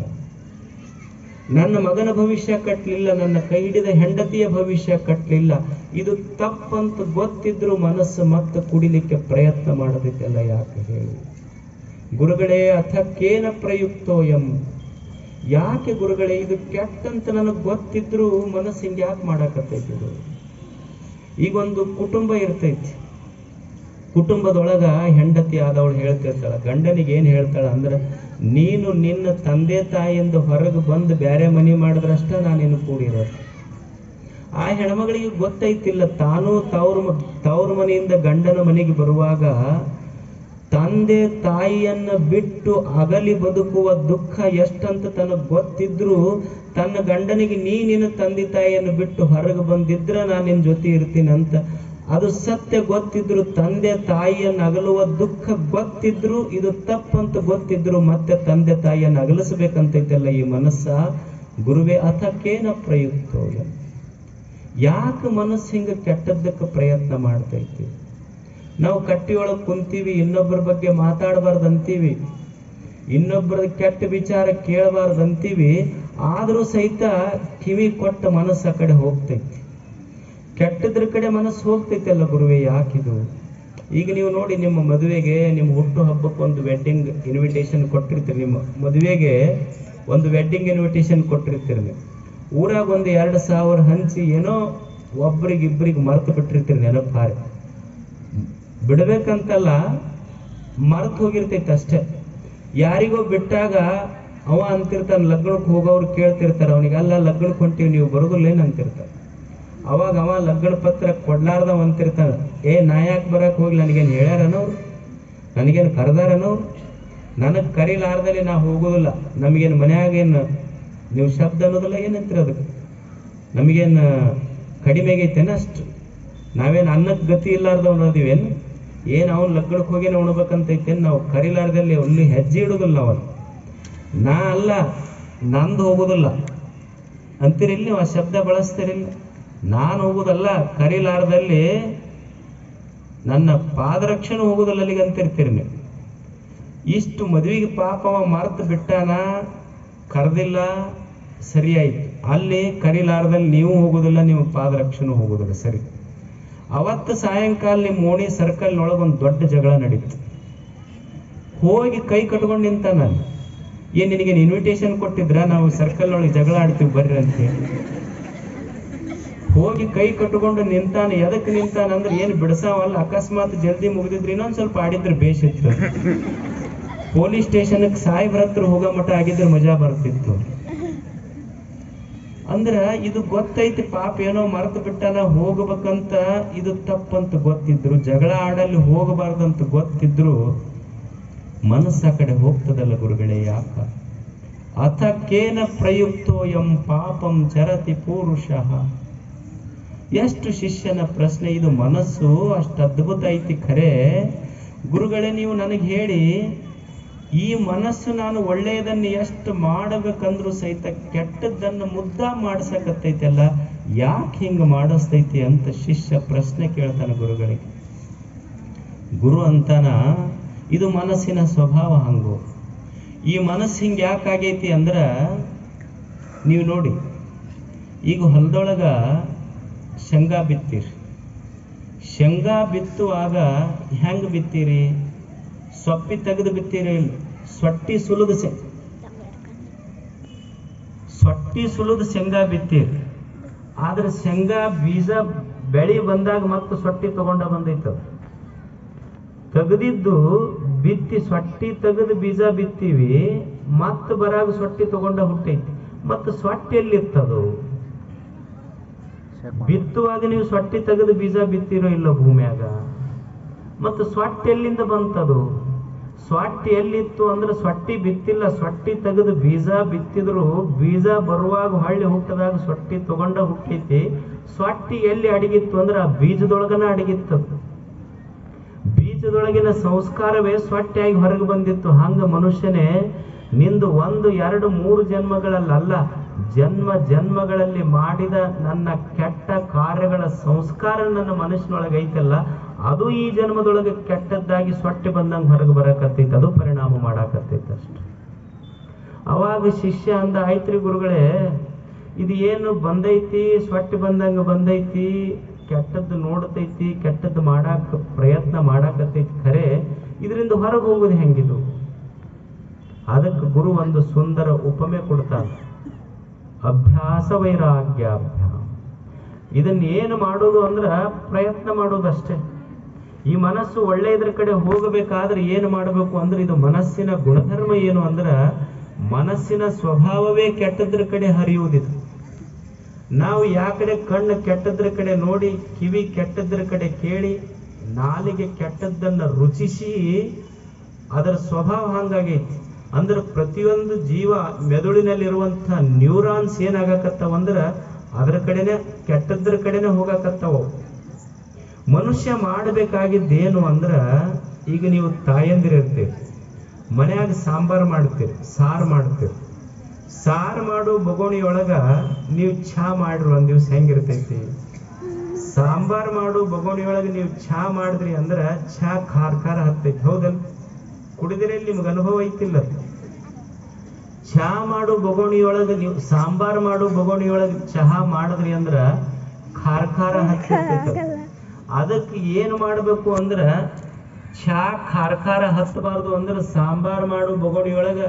ನನ್ನ ಮಗನ ಭವಿಷ್ಯ ಕಟ್ಟಲಿಲ್ಲ, ನನ್ನ ಕೈ ಹಿಡಿದ ಹೆಂಡತಿಯ ಭವಿಷ್ಯ ಕಟ್ಟಲಿಲ್ಲ. ಇದು ತಪ್ಪಂತ ಗೊತ್ತಿದ್ರು ಮನಸ್ಸು ಮತ್ತೆ ಕುಡಿಲಿಕ್ಕೆ ಪ್ರಯತ್ನ ಮಾಡಬೇಕಲ್ಲ. ಯಾಕೆ ಹೇಳಿ ಗುರುಗಳೇ? ಅಥಕ್ಕೇನ ಪ್ರಯುಕ್ತೋ ಎಂ. ಯಾಕೆ ಗುರುಗಳೇ ಇದು ಕೆಟ್ಟಂತ ನನಗೆ ಗೊತ್ತಿದ್ರು ಮನಸ್ಸು ಹಿಂಗೆ ಯಾಕೆ ಮಾಡಾಕತ್ತೈತಿ? ಈಗ ಒಂದು ಕುಟುಂಬ ಇರ್ತೈತಿ. ಕುಟುಂಬದೊಳಗ ಹೆಂಡತಿ ಆದವಳು ಹೇಳ್ತಿರ್ತಾಳ ಗಂಡನಿಗೆ ಏನ್ ಹೇಳ್ತಾಳ ಅಂದ್ರೆ, ನೀನು ನಿನ್ನ ತಂದೆ ತಾಯಿಯಿಂದ ಹೊರಗೆ ಬಂದು ಬೇರೆ ಮನಿ ಮಾಡಿದ್ರಷ್ಟ ನಾನೇನು ಕೂಡಿರೋದು. ಆ ಹೆಣ್ಮಗಳಿಗೆ ಗೊತ್ತೈತಿಲ್ಲ, ತಾನು ತವ್ರ ಮನೆಯಿಂದ ಗಂಡನ ಮನೆಗೆ ಬರುವಾಗ ತಂದೆ ತಾಯಿಯನ್ನ ಬಿಟ್ಟು ಅಗಲಿ ಬದುಕುವ ದುಃಖ ಎಷ್ಟಂತ ತನಗೆ ಗೊತ್ತಿದ್ರು ತನ್ನ ಗಂಡನಿಗೆ ನಿನ್ನ ತಂದೆ ತಾಯಿಯನ್ನು ಬಿಟ್ಟು ಹೊರಗೆ ಬಂದಿದ್ರ ನಾನು ನಿನ್ನ ಜೊತೆ ಇರ್ತೀನಿ ಅಂತ ಅದು ಸತ್ಯ ಗೊತ್ತಿದ್ರು, ತಂದೆ ತಾಯಿಯನ್ನು ಅಗಲುವ ದುಃಖ ಗೊತ್ತಿದ್ರು, ಇದು ತಪ್ಪಂತ ಗೊತ್ತಿದ್ರು ಮತ್ತೆ ತಂದೆ ತಾಯಿಯನ್ನು ಅಗಲಿಸ್ಬೇಕಂತೈತಲ್ಲ ಈ ಮನಸ್ಸ. ಗುರುವೇ ಅಥಕ್ಕೇನ ಪ್ರಯುಕ್ತೋ. ಯಾಕೆ ಮನಸ್ಸು ಹಿಂಗ ಕೆಟ್ಟದ್ದಕ್ಕೆ ಪ್ರಯತ್ನ ಮಾಡ್ತೈತಿ? ನಾವು ಕಟ್ಟಿಯೊಳಗೆ ಕುಂತೀವಿ, ಇನ್ನೊಬ್ಬರ ಬಗ್ಗೆ ಮಾತಾಡಬಾರ್ದಂತೀವಿ, ಇನ್ನೊಬ್ಬರ ಕೆಟ್ಟ ವಿಚಾರ ಕೇಳಬಾರ್ದಂತೀವಿ. ಆದರೂ ಸಹಿತ ಕಿವಿ ಕೊಟ್ಟ ಮನಸ್ಸು ಆ ಕಡೆ ಹೋಗ್ತೈತಿ, ಕೆಟ್ಟದ್ರ ಕಡೆ ಮನಸ್ಸು ಹೋಗ್ತೈತಲ್ಲ ಗುರುವೇ. ಯಾಕಿದು? ಈಗ ನೀವು ನೋಡಿ, ನಿಮ್ಮ ಮದುವೆಗೆ, ನಿಮ್ಮ ಹುಟ್ಟು ಹಬ್ಬಕ್ಕೆ ಒಂದು ವೆಡ್ಡಿಂಗ್ ಇನ್ವಿಟೇಷನ್ ಕೊಟ್ಟಿರ್ತೀರಿ. ನಿಮ್ಮ ಮದುವೆಗೆ ಒಂದು ವೆಡ್ಡಿಂಗ್ ಇನ್ವಿಟೇಷನ್ ಕೊಟ್ಟಿರ್ತೀರಿ. ನೀವು ಊರಾಗ ಒಂದು 2,000 ಹಂಚಿ ಏನೋ ಒಬ್ರಿಗಿಬ್ರಿಗೆ ಮರೆತು ಬಿಟ್ಟಿರ್ತೀರಿ. ನೆನಪಾರಿ ಬಿಡ್ಬೇಕಂತಲ್ಲ, ಮರೆತು ಹೋಗಿರ್ತೈತೆ ಅಷ್ಟೇ. ಯಾರಿಗೋ ಬಿಟ್ಟಾಗ ಅವ ಅಂತಿರ್ತಾನೆ, ಲಗ್ನಕ್ಕೆ ಹೋಗೋರು ಕೇಳ್ತಿರ್ತಾರೆ ಅವನಿಗೆ, ಅಲ್ಲ ಲಗ್ನಕ್ಕೆ ಹೊಂಟೀವಿ ನೀವು ಬರೋದಿಲ್ಲೇನು ಅಂತಿರ್ತಾರೆ. ಅವಾಗ ಅವ ಲಗ್ನ ಪತ್ರ ಕೊಡ್ಲಾರ್ದವ ಅಂತಿರ್ತಾನೆ, ನಾ ಯಾಕೆ ಬರಕ್ಕೆ ಹೋಗ್ಲಿ, ನನಗೇನು ಹೇಳ್ಯಾರನವ್ರು, ನನಗೇನು ಕರೆದಾರನವ್ರು, ನನಗೆ ಕರೀಲಾರ್ದಲ್ಲಿ ನಾ ಹೋಗೋದಿಲ್ಲ. ನಮಗೇನು ಮನ್ಯಾಗೇನು ನೀವು ಶಬ್ದ ಅನ್ನೋದಿಲ್ಲ ಏನಂತೀರ? ಅದಕ್ಕೆ ನಮಗೇನು ಕಡಿಮೆಗೈತೇನ? ಅಷ್ಟು ನಾವೇನು ಅನ್ನಕ್ಕೆ ಗತಿ ಇಲ್ಲಾರ್ದವ್ ಅನ್ನೋದಿವೇನು? ಏನು ಅವ್ನು ಲಗ್ನಕ್ಕೆ ಹೋಗೇನೆ ಉಣ್ಬೇಕಂತೈತೇನು? ನಾವು ಕರೀಲಾರ್ದಲ್ಲಿ ಅಲ್ಲಿ ಹೆಜ್ಜೆ ಇಡೋದಿಲ್ಲ. ಅವನು ನಾ ಅಲ್ಲ, ನಂದು ಹೋಗೋದಿಲ್ಲ ಅಂತೀರಿಲ್ಲ, ನೀವು ಆ ಶಬ್ದ ಬಳಸ್ತೀರಿಲ್ಲ. ನಾನು ಹೋಗೋದಲ್ಲ, ಕರೀಲಾರ್ದಲ್ಲಿ ನನ್ನ ಪಾದರಕ್ಷಣೆ ಹೋಗೋದಿಲ್ಲ ಅಲ್ಲಿಗೆ ಅಂತಿರ್ತೀರಿ ನೀವು. ಇಷ್ಟು ಮದುವೆಗೆ ಪಾಪವ ಮರೆತು ಬಿಟ್ಟಾನ, ಕರೆದಿಲ್ಲ, ಸರಿ ಆಯ್ತು. ಅಲ್ಲಿ ಕರೀಲಾರ್ದಲ್ಲಿ ನೀವು ಹೋಗೋದಿಲ್ಲ, ನಿಮ್ಮ ಪಾದರಕ್ಷಣೆ ಹೋಗೋದಿಲ್ಲ, ಸರಿ. ಅವತ್ತು ಸಾಯಂಕಾಲ ನಿಮ್ಮ ಓಣಿ ಸರ್ಕಲ್ನೊಳಗೆ ಒಂದು ದೊಡ್ಡ ಜಗಳ ನಡೀತು. ಹೋಗಿ ಕೈ ಕಟ್ಕೊಂಡು ನಿಂತ ನಾನು, ನಿನಗೇನು ಇನ್ವಿಟೇಷನ್ ಕೊಟ್ಟಿದ್ರ, ನಾವು ಸರ್ಕಲ್ನೊಳಗೆ ಜಗಳ ಆಡ್ತೀವಿ ಬರ್ರಿ ಅಂತೇಳಿ. ಹೋಗಿ ಕೈ ಕಟ್ಕೊಂಡು ನಿಂತಾನ. ಎದಕ್ಕೆ ನಿಂತಾನ ಅಂದ್ರೆ ಏನು ಬಿಡ್ಸಾವಲ್ಲ, ಅಕಸ್ಮಾತ್ ಜಲ್ದಿ ಮುಗಿದಿದ್ರಿ ಇನ್ನೊಂದು ಸ್ವಲ್ಪ ಆಡಿದ್ರೆ ಬೇಷಿತ್ತು. ಪೊಲೀಸ್ ಸ್ಟೇಷನ್ಗೆ ಸಾಯಿಬ್ರ ಹತ್ರ ಹೋಗೋ ಮಟ್ಟ ಆಗಿದ್ರೆ ಮಜಾ ಬರ್ತಿತ್ತು. ಅಂದ್ರ ಇದು ಗೊತ್ತೈತಿ, ಪಾಪ ಏನೋ ಮರೆತು ಬಿಟ್ಟಾನ, ಹೋಗ್ಬೇಕಂತ ಇದು ತಪ್ಪಂತ ಗೊತ್ತಿದ್ರು, ಜಗಳ ಆಡಲ್ಲಿ ಹೋಗಬಾರ್ದಂತ ಗೊತ್ತಿದ್ರು ಮನಸ್ಸ ಆ ಕಡೆ ಹೋಗ್ತದಲ್ಲ ಗುರುಗಳೇ. ಯಾಕ? ಅಥಕ್ಕೇನ ಪ್ರಯುಕ್ತೋ ಎಂ ಪಾಪಂ ಚರತಿ ಪೂರುಷಃ. ಎಷ್ಟು ಶಿಷ್ಯನ ಪ್ರಶ್ನೆ ಇದು. ಮನಸ್ಸು ಅಷ್ಟು ಅದ್ಭುತ ಐತಿ ಖರೆ. ಗುರುಗಳೇ ನೀವು ನನಗೆ ಹೇಳಿ, ಈ ಮನಸ್ಸು ನಾನು ಒಳ್ಳೆಯದನ್ನು ಎಷ್ಟು ಮಾಡಬೇಕಂದ್ರೂ ಸಹಿತ ಕೆಟ್ಟದ್ದನ್ನು ಮುದ್ದಾ ಮಾಡ್ಸಕತ್ತೈತಲ್ಲ, ಯಾಕೆ ಹಿಂಗೆ ಮಾಡಿಸ್ತೈತಿ ಅಂತ ಶಿಷ್ಯ ಪ್ರಶ್ನೆ ಕೇಳ್ತಾನೆ ಗುರುಗಳಿಗೆ. ಗುರು ಅಂತಾನ, ಇದು ಮನಸ್ಸಿನ ಸ್ವಭಾವ ಹಂಗು. ಈ ಮನಸ್ಸು ಹಿಂಗೆ ಯಾಕಾಗೈತಿ ಅಂದ್ರ, ನೀವು ನೋಡಿ, ಈಗ ಹೊಲದೊಳಗ ಶೇಂಗಾ ಬಿತ್ತೀರಿ. ಶೇಂಗಾ ಬಿತ್ತುವಾಗ ಹೆಂಗ್ ಬಿತ್ತೀರಿ? ಸೊಪ್ಪಿ ತೆಗೆದು ಬಿತ್ತೀರಿ, ಸೊಟ್ಟಿ ಸುಲಿದು ಶೇಂಗಾ ಬಿತ್ತೀರಿ. ಆದ್ರೆ ಶೇಂಗಾ ಬೀಜ ಬೆಳಿ ಬಂದಾಗ ಮತ್ತೆ ಸೊಟ್ಟಿ ತಗೊಂಡ ಬಂದೈತ. ತೆಗೆದಿದ್ದು ಬಿತ್ತಿ ಸೊಟ್ಟಿ ತೆಗೆದು ಬೀಜ ಬಿತ್ತೀವಿ, ಮತ್ತೆ ಬರಾಗ ಸೊಟ್ಟಿ ತಗೊಂಡ ಹುಟ್ಟೈತಿ. ಮತ್ತು ಸೊಟ್ಟಿ ಎಲ್ಲಿರ್ತದು? ಬಿತ್ತುವಾಗ ನೀವು ಸೊಟ್ಟಿ ತೆಗೆದು ಬೀಜ ಬಿತ್ತಿರೋ ಇಲ್ಲ ಭೂಮಿಯಾಗ, ಮತ್ತು ಸೊಟ್ಟಿ ಎಲ್ಲಿಂದ ಬಂತದು? ಸೊಟ್ಟಿ ಎಲ್ಲಿತ್ತು ಅಂದ್ರೆ ಸೊಟ್ಟಿ ಬಿತ್ತಿಲ್ಲ, ಸೊಟ್ಟಿ ತೆಗೆದು ಬೀಜ ಬಿತ್ತಿದ್ರು ಬೀಜ ಬರುವಾಗ ಹೊಳ್ಳಿ ಹುಟ್ಟದಾಗ ಸೊಟ್ಟಿ ತಗೊಂಡ ಹುಟ್ಟೈತಿ. ಸೊಟ್ಟಿ ಎಲ್ಲಿ ಅಡಗಿತ್ತು ಅಂದ್ರೆ ಆ ಬೀಜದೊಳಗನ ಅಡಗಿತ್ತದು. ಬೀಜದೊಳಗಿನ ಸಂಸ್ಕಾರವೇ ಸೊಟ್ಟಿಯಾಗಿ ಹೊರಗೆ ಬಂದಿತ್ತು. ಹಂಗ ಮನುಷ್ಯನೇ ನಿಂದು 1, 2, 3 ಜನ್ಮಗಳಲ್ಲ, ಜನ್ಮ ಜನ್ಮಗಳಲ್ಲಿ ಮಾಡಿದ ನನ್ನ ಕೆಟ್ಟ ಕಾರ್ಯಗಳ ಸಂಸ್ಕಾರ ನನ್ನ ಮನಸ್ಸಿನೊಳಗೆ ಐತಲ್ಲ, ಅದು ಈ ಜನ್ಮದೊಳಗೆ ಕೆಟ್ಟದ್ದಾಗಿ ಸೊಟ್ಟಿ ಬಂದಂಗೆ ಹೊರಗೆ ಬರಕತ್ತೈತಿ, ಅದು ಪರಿಣಾಮ ಮಾಡಾಕತ್ತೈತಿ ಅಷ್ಟು. ಅವಾಗ ಶಿಷ್ಯ ಅಂದ, ಆಯ್ತ್ರಿ ಗುರುಗಳೇ, ಇದು ಏನು ಬಂದೈತಿ, ಸೊಟ್ಟಿ ಬಂದಂಗೆ ಬಂದೈತಿ, ಕೆಟ್ಟದ್ದು ನೋಡ್ತೈತಿ, ಕೆಟ್ಟದ್ದು ಮಾಡಾಕ ಪ್ರಯತ್ನ ಮಾಡಾಕತ್ತೈತಿ, ಖರೆ ಇದರಿಂದ ಹೊರಗೆ ಹೋಗೋದು ಹೆಂಗಿದು? ಅದಕ್ಕೆ ಗುರು ಒಂದು ಸುಂದರ ಉಪಮೆ ಕೊಡ್ತಾನೆ, ಅಭ್ಯಾಸ ವೈರಾಗ್ಯಾಭ್ಯಾಸ. ಇದನ್ನ ಏನು ಮಾಡೋದು ಅಂದ್ರೆ ಪ್ರಯತ್ನ ಮಾಡೋದಷ್ಟೇ. ಈ ಮನಸ್ಸು ಒಳ್ಳೆಯದ್ರ ಕಡೆ ಹೋಗಬೇಕಾದ್ರೆ ಏನು ಮಾಡಬೇಕು ಅಂದ್ರೆ, ಇದು ಮನಸ್ಸಿನ ಗುಣಧರ್ಮ ಏನು ಅಂದ್ರೆ, ಮನಸ್ಸಿನ ಸ್ವಭಾವವೇ ಕೆಟ್ಟದ್ರ ಕಡೆ ಹರಿಯುವುದಿದೆ. ನಾವು ಯಾ ಕಡೆ ಕಣ್ಣು ಕೆಟ್ಟದ್ರ ಕಡೆ ನೋಡಿ, ಕಿವಿ ಕೆಟ್ಟದ್ರ ಕಡೆ ಕೇಳಿ, ನಾಲಿಗೆ ಕೆಟ್ಟದ್ದನ್ನು ರುಚಿಸಿ, ಅದರ ಸ್ವಭಾವ ಹಂಗಾಗೈತಿ. ಅಂದ್ರೆ ಪ್ರತಿಯೊಂದು ಜೀವ ಮೆದುಳಿನಲ್ಲಿರುವಂಥ ನ್ಯೂರಾನ್ಸ್ ಏನಾಗಕತ್ತಾವ ಅಂದ್ರೆ ಅದರ ಕಡೆನೆ, ಕೆಟ್ಟದ್ರ ಕಡೆನೆ ಹೋಗಾಕತ್ತಾವ. ಮನುಷ್ಯ ಮಾಡಬೇಕಾಗಿದ್ದೇನು ಅಂದ್ರೆ, ಈಗ ನೀವು ತಾಯಂದಿರಿರ್ತೀರಿ, ಮನ್ಯಾಗ ಸಾಂಬಾರು ಮಾಡ್ತೀರಿ, ಸಾರು ಮಾಡ್ತೀರಿ. ಸಾರು ಮಾಡು ಬಗೋಣಿಯೊಳಗ ನೀವು ಚಹಾ ಮಾಡ್ರಿ, ಒಂದ್ ದಿವ್ಸ ಹೆಂಗಿರ್ತೈತಿ? ಸಾಂಬಾರು ಮಾಡು ಬಗೋಣಿಯೊಳಗೆ ನೀವು ಚಹಾ ಮಾಡಿದ್ರಿ ಅಂದ್ರೆ ಚಹಾ ಖಾರ ಖಾರ ಹತ್ತೈತಿ, ಹೌದಲ್ಲ? ಕುಡಿದ್ರಲ್ಲಿ ನಿಮ್ಗೆ ಅನುಭವ ಐತಿಲ್ಲ? ಚಹಾ ಮಾಡು ಬಗೋಣಿಯೊಳಗೆ ನೀವು ಸಾಂಬಾರು ಮಾಡು ಬಗೋಣಿಯೊಳಗೆ ಚಹಾ ಮಾಡಿದ್ರಿ ಅಂದ್ರ ಖಾರ ಖಾರ ಹತ್ತೈತಿ. ಅದಕ್ಕೆ ಏನು ಮಾಡಬೇಕು ಅಂದ್ರೆ, ಚಹಾ ಖಾರ ಖಾರ ಹತ್ತಬಾರ್ದು ಅಂದ್ರೆ ಸಾಂಬಾರು ಮಾಡು ಬಗೋಣಿಯೊಳಗೆ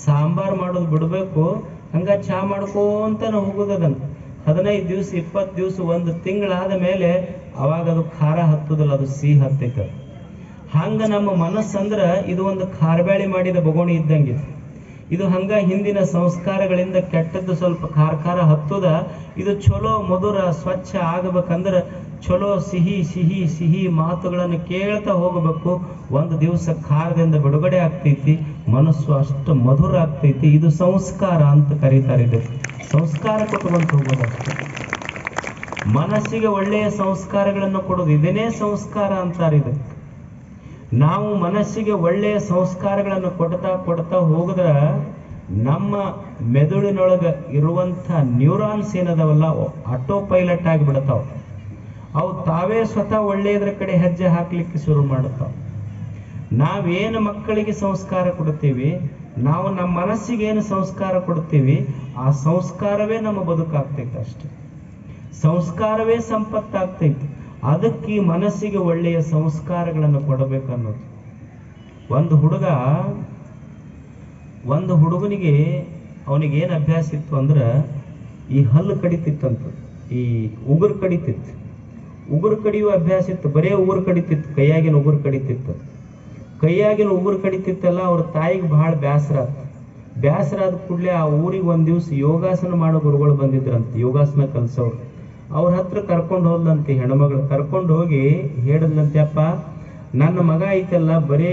ಸಾಂಬಾರು ಮಾಡೋದು ಬಿಡಬೇಕು. ಹಂಗ ಚಹಾ ಮಾಡ್ಕೋಂತಾನೆ ಹೋಗೋದನ್ನ 15 ದಿವಸ 20 ದಿವಸ 1 ತಿಂಗಳಾದ ಮೇಲೆ ಅವಾಗ ಅದು ಖಾರ ಹತ್ತುದಿಲ್ಲ, ಅದು ಸಿಹಿ ಹತ್ತೈತೆ. ಹಂಗ ನಮ್ಮ ಮನಸ್ಸಂದ್ರ ಇದು ಒಂದು ಖಾರಬ್ಯಾಳಿ ಮಾಡಿದ ಬಗೋಣಿ ಇದ್ದಂಗೆ. ಇದು ಹಂಗ ಹಿಂದಿನ ಸಂಸ್ಕಾರಗಳಿಂದ ಕೆಟ್ಟದ್ದು ಸ್ವಲ್ಪ ಖಾರ ಖಾರ ಹತ್ತುದ. ಇದು ಚಲೋ ಮಧುರ ಸ್ವಚ್ಛ ಆಗಬೇಕಂದ್ರೆ ಚಲೋ ಸಿಹಿ ಸಿಹಿ ಸಿಹಿ ಮಾತುಗಳನ್ನು ಕೇಳ್ತಾ ಹೋಗಬೇಕು. ಒಂದು ದಿವಸ ಖಾರದಿಂದ ಬಿಡುಗಡೆ ಆಗ್ತೈತಿ, ಮನಸ್ಸು ಅಷ್ಟು ಮಧುರ ಆಗ್ತೈತಿ. ಇದು ಸಂಸ್ಕಾರ ಅಂತ ಕರೀತಾರೆ. ಇದು ಸಂಸ್ಕಾರ ಕೊಟ್ಟುಕೊಂತ ಹೋಗೋದಷ್ಟೇ. ಮನಸ್ಸಿಗೆ ಒಳ್ಳೆಯ ಸಂಸ್ಕಾರಗಳನ್ನು ಕೊಡೋದು, ಇದನ್ನೇ ಸಂಸ್ಕಾರ ಅಂತಾರೆ. ಇದು ನಾವು ಮನಸ್ಸಿಗೆ ಒಳ್ಳೆಯ ಸಂಸ್ಕಾರಗಳನ್ನು ಕೊಡ್ತಾ ಹೋಗದ್ರ ನಮ್ಮ ಮೆದುಳಿನೊಳಗೆ ಇರುವಂಥ ನ್ಯೂರಾನ್ಸ್ ಏನದವಲ್ಲ ಆಟೋ ಪೈಲಟ್ ಆಗಿಬಿಡ್ತಾವ. ಅವು ತಾವೇ ಸ್ವತಃ ಒಳ್ಳೆಯದ್ರ ಕಡೆ ಹೆಜ್ಜೆ ಹಾಕ್ಲಿಕ್ಕೆ ಶುರು ಮಾಡುತ್ತಾವ. ನಾವೇನು ಮಕ್ಕಳಿಗೆ ಸಂಸ್ಕಾರ ಕೊಡ್ತೀವಿ, ನಾವು ನಮ್ಮ ಮನಸ್ಸಿಗೆ ಏನು ಸಂಸ್ಕಾರ ಕೊಡ್ತೀವಿ, ಆ ಸಂಸ್ಕಾರವೇ ನಮ್ಮ ಬದುಕಾಗ್ತೈತೆ ಅಷ್ಟೆ. ಸಂಸ್ಕಾರವೇ ಸಂಪತ್ತಾಗ್ತೈತಿ. ಅದಕ್ಕೆ ಈ ಮನಸ್ಸಿಗೆ ಒಳ್ಳೆಯ ಸಂಸ್ಕಾರಗಳನ್ನು ಕೊಡಬೇಕನ್ನೋದು. ಒಂದು ಹುಡುಗನಿಗೆ ಅವನಿಗೆ ಏನು ಅಭ್ಯಾಸ ಇತ್ತು ಅಂದ್ರೆ, ಈ ಹಲ್ಲು ಕಡಿತಿತ್ತಂತ, ಈ ಉಗುರು ಕಡಿತಿತ್ತು. ಉಗುರು ಕಡಿಯುವ ಅಭ್ಯಾಸ ಇತ್ತು, ಬರೇ ಉಗುರು ಕಡಿತಿತ್ತು, ಕೈಯಾಗಿನ ಉಗುರು ಕಡಿತಿತ್ತು. ಕೈಯಾಗಿನ ಉಗುರು ಕಡಿತಿತ್ತಲ್ಲ, ಅವ್ರ ತಾಯಿಗೆ ಬಹಳ ಬೇಸರ ಆದ ಕೂಡಲೇ ಆ ಊರಿಗೆ ಒಂದು ದಿವಸ ಯೋಗಾಸನ ಮಾಡೋ ಗುರುಗಳು ಬಂದಿದ್ರಂತ, ಯೋಗಾಸನ ಕಲಿಸೋರು. ಅವ್ರ ಹತ್ರ ಕರ್ಕೊಂಡು ಹೋದ್ಲಂತೆ ಹೆಣ್ಮಗಳು. ಕರ್ಕೊಂಡು ಹೋಗಿ ಹೇಳಿದ್ಲಂತೆ, ಅಪ್ಪ ನನ್ನ ಮಗ ಐತಲ್ಲ ಬರೇ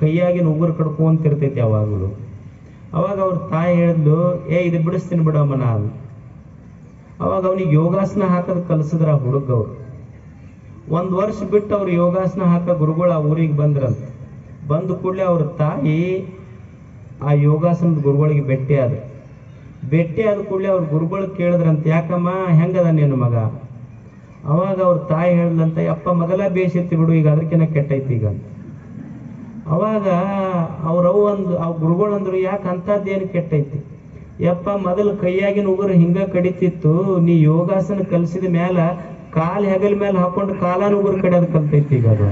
ಕೈಯಾಗಿನ ಉಗುರು ಕಡ್ಕೊಂತಿರ್ತೈತಿ ಯಾವಾಗಲೂ. ಅವಾಗ ಅವ್ರ ತಾಯಿ ಹೇಳಿದ್ಲು, ಇದು ಬಿಡಿಸ್ತೀನಿ ಬಿಡಮ್ಮ ನಾನು. ಅವಾಗ ಅವನಿಗೆ ಯೋಗಾಸನ ಹಾಕೋದು ಕಲಿಸಿದ್ರ ಆ ಹುಡುಗವ್ರು. 1 ವರ್ಷ ಬಿಟ್ಟು ಅವ್ರು ಯೋಗಾಸನ ಹಾಕೋ ಗುರುಗಳು ಆ ಊರಿಗೆ ಬಂದ್ರಂತ. ಬಂದ ಕೂಡಲೇ ಅವ್ರ ತಾಯಿ ಆ ಯೋಗಾಸನದ ಗುರುಗಳಿಗೆ ಭೇಟಿ ಆದ ಕೂಡಲೇ ಅವ್ರ ಗುರುಗಳು ಕೇಳಿದ್ರಂತ, ಯಾಕಮ್ಮ ಹೆಂಗದ ನಿನ್ನ ಮಗ? ಅವಾಗ ಅವ್ರ ತಾಯಿ ಹೇಳಿದ್ಲಂತ, ಅಪ್ಪ ಮೊದಲ ಬೇಸಿತ್ತು ಬಿಡು, ಈಗ ಅದಕ್ಕಿಂತ ಕೆಟ್ಟೈತಿ ಈಗ ಅಂತ. ಅವಾಗ ಆ ಗುರುಗಳು ಅಂದ್ರು, ಯಾಕೆ ಅಂಥದ್ದೇನು ಕೆಟ್ಟೈತಿ? ಯಪ್ಪ ಮೊದಲು ಕೈಯಾಗಿನ ಉಗುರು ಹಿಂಗ ಕಡಿತಿತ್ತು, ನೀ ಯೋಗಾಸನ ಕಲಿಸಿದ ಮ್ಯಾಲ ಕಾಲು ಹೆಗಲ ಮೇಲೆ ಹಾಕೊಂಡು ಕಾಲಾನ ಉಗುರು ಕಡಿಯೋದು ಕಲ್ತೈತಿ ಈಗ ಅದು.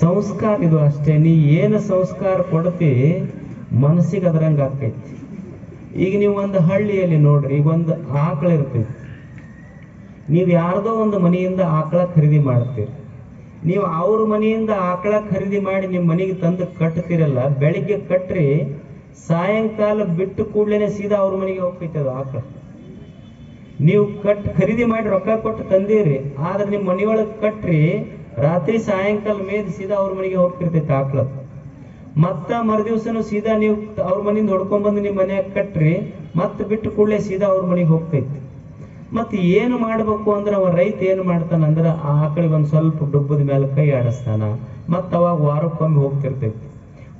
ಸಂಸ್ಕಾರ ಇದು ಅಷ್ಟೇ. ನೀ ಏನು ಸಂಸ್ಕಾರ ಕೊಡ್ತಿ ಮನಸ್ಸಿಗೆ ಅದರಂಗ ಆಕೈತಿ. ಈಗ ನೀವು ಒಂದು ಹಳ್ಳಿಯಲ್ಲಿ ನೋಡ್ರಿ, ಈಗ ಒಂದು ಆಕಳ ಇರ್ತೈತಿ. ನೀವು ಯಾರ್ದೋ ಒಂದು ಮನೆಯಿಂದ ಆಕಳ ಖರೀದಿ ಮಾಡ್ತೀರಿ. ನೀವು ಅವ್ರ ಮನೆಯಿಂದ ಆಕಳ ಖರೀದಿ ಮಾಡಿ ನಿಮ್ಮ ಮನೆಗೆ ತಂದು ಕಟ್ತೀರಲ್ಲ, ಬೆಳಿಗ್ಗೆ ಕಟ್ರಿ, ಸಾಯಂಕಾಲ ಬಿಟ್ಟು ಕೂಡ್ಲೇನೆ ಸೀದಾ ಅವ್ರ ಮನೆಗೆ ಹೋಗ್ತೈತೆ ಅದು ಆಕಳ. ನೀವು ಖರೀದಿ ಮಾಡಿ ರೊಕ್ಕ ಕೊಟ್ಟು ತಂದೀರಿ, ಆದ್ರೆ ನಿಮ್ಮ ಮನೆಯೊಳಗೆ ಕಟ್ರಿ, ರಾತ್ರಿ ಸಾಯಂಕಾಲ ಮೇದ್ ಸೀದಾ ಅವ್ರ ಮನೆಗೆ ಹೋಗ್ತಿರ್ತೈತೆ ಆಕಳ. ಮತ್ತ ಮರುದಿವ್ಸನು ಸೀದಾ ನೀವು ಅವ್ರ ಮನೆಯಿಂದ ಹೊಡ್ಕೊಂಡ್ಬಂದು ನಿಮ್ಮ ಮನೆಯಾಗ ಕಟ್ರಿ, ಮತ್ತೆ ಬಿಟ್ಟು ಕೂಡಲೇ ಸೀದಾ ಅವ್ರ ಮನೆಗೆ ಹೋಗ್ತೈತಿ. ಮತ್ತೆ ಏನು ಮಾಡ್ಬೇಕು ಅಂದ್ರೆ ಅವ ರೈತ ಏನು ಮಾಡ್ತಾನ ಅಂದ್ರೆ ಆ ಆಕಳಿಗೆ ಒಂದು ಸ್ವಲ್ಪ ಡುಬ್ಬದ ಮೇಲೆ ಕೈ ಆಡಿಸ್ತಾನ, ಮತ್ತ ಅವಾಗ ವಾರಕ್ಕೊಮ್ಮೆ ಹೋಗ್ತಿರ್ತೈತಿ.